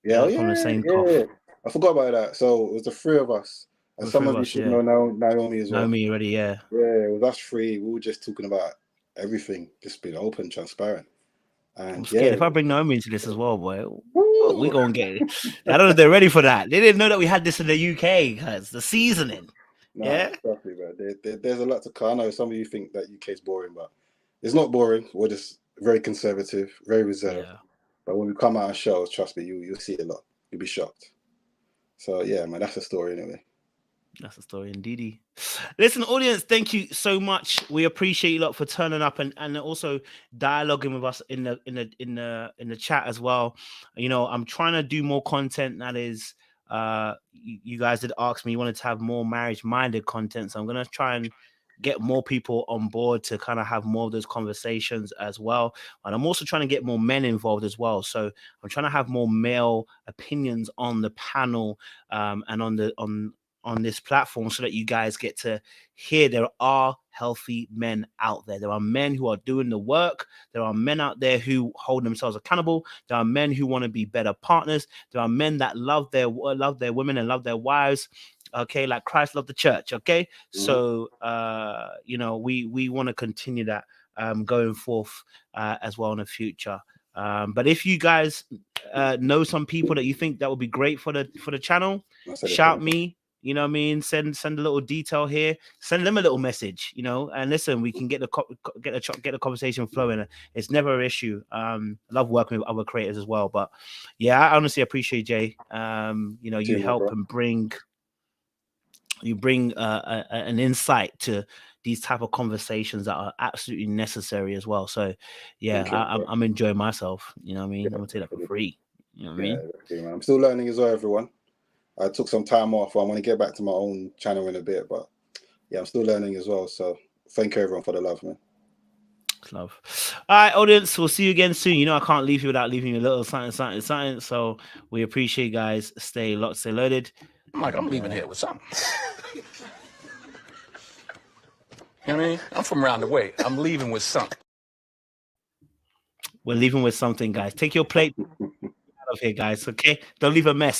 Yeah, from the same cough. I forgot about that. So it was the three of us. And some of you should know Naomi as well. Naomi already, yeah. Yeah, it was us three. We were just talking about everything, just being open, transparent. And I'm scared. If I bring Naomi into this as well, boy, we're going to get it. I don't know if they're ready for that. They didn't know that we had this in the UK, because the seasoning. Definitely, man. There's a lot to come. I know some of you think that UK is boring, but it's not boring. We're just very conservative, very reserved. Yeah. But when we come out of shows, trust me, you'll see a lot. You'll be shocked. So yeah, man, that's the story anyway. That's the story indeed. Listen, audience, thank you so much. We appreciate you lot for turning up and also dialoguing with us in the chat as well. You know, I'm trying to do more content that is you guys did ask me, you wanted to have more marriage-minded content, so I'm gonna try and get more people on board to kind of have more of those conversations as well. And I'm also trying to get more men involved as well. So I'm trying to have more male opinions on the panel and on this platform, so that you guys get to hear there are healthy men out there. There are men who are doing the work. There are men out there who hold themselves accountable. There are men who want to be better partners. There are men that love their women and love their wives. Okay, like Christ loved the church. Okay, so you know, we want to continue that going forth as well in the future. But if you guys know some people that you think that would be great for the channel, shout me. You know what I mean? Send a little detail here. Send them a little message. You know, and listen, we can get the conversation flowing. It's never an issue. I love working with other creators as well. But yeah, I honestly appreciate Jay. You know, you help and bring an insight to these type of conversations that are absolutely necessary as well. So yeah, I'm enjoying myself. You know what I mean? I'm gonna take that for free. You know what I mean? Yeah, I'm still learning as well, everyone. I took some time off. I'm going to get back to my own channel in a bit, but yeah, I'm still learning as well. So thank you, everyone, for the love, man. Love. All right, audience, we'll see you again soon. You know, I can't leave you without leaving you a little something. So we appreciate you guys. Stay locked, stay loaded. I'm leaving here with something. You know what I mean? I'm from around the way. I'm leaving with something. We're leaving with something, guys. Take your plate out of here, guys. Okay? Don't leave a mess.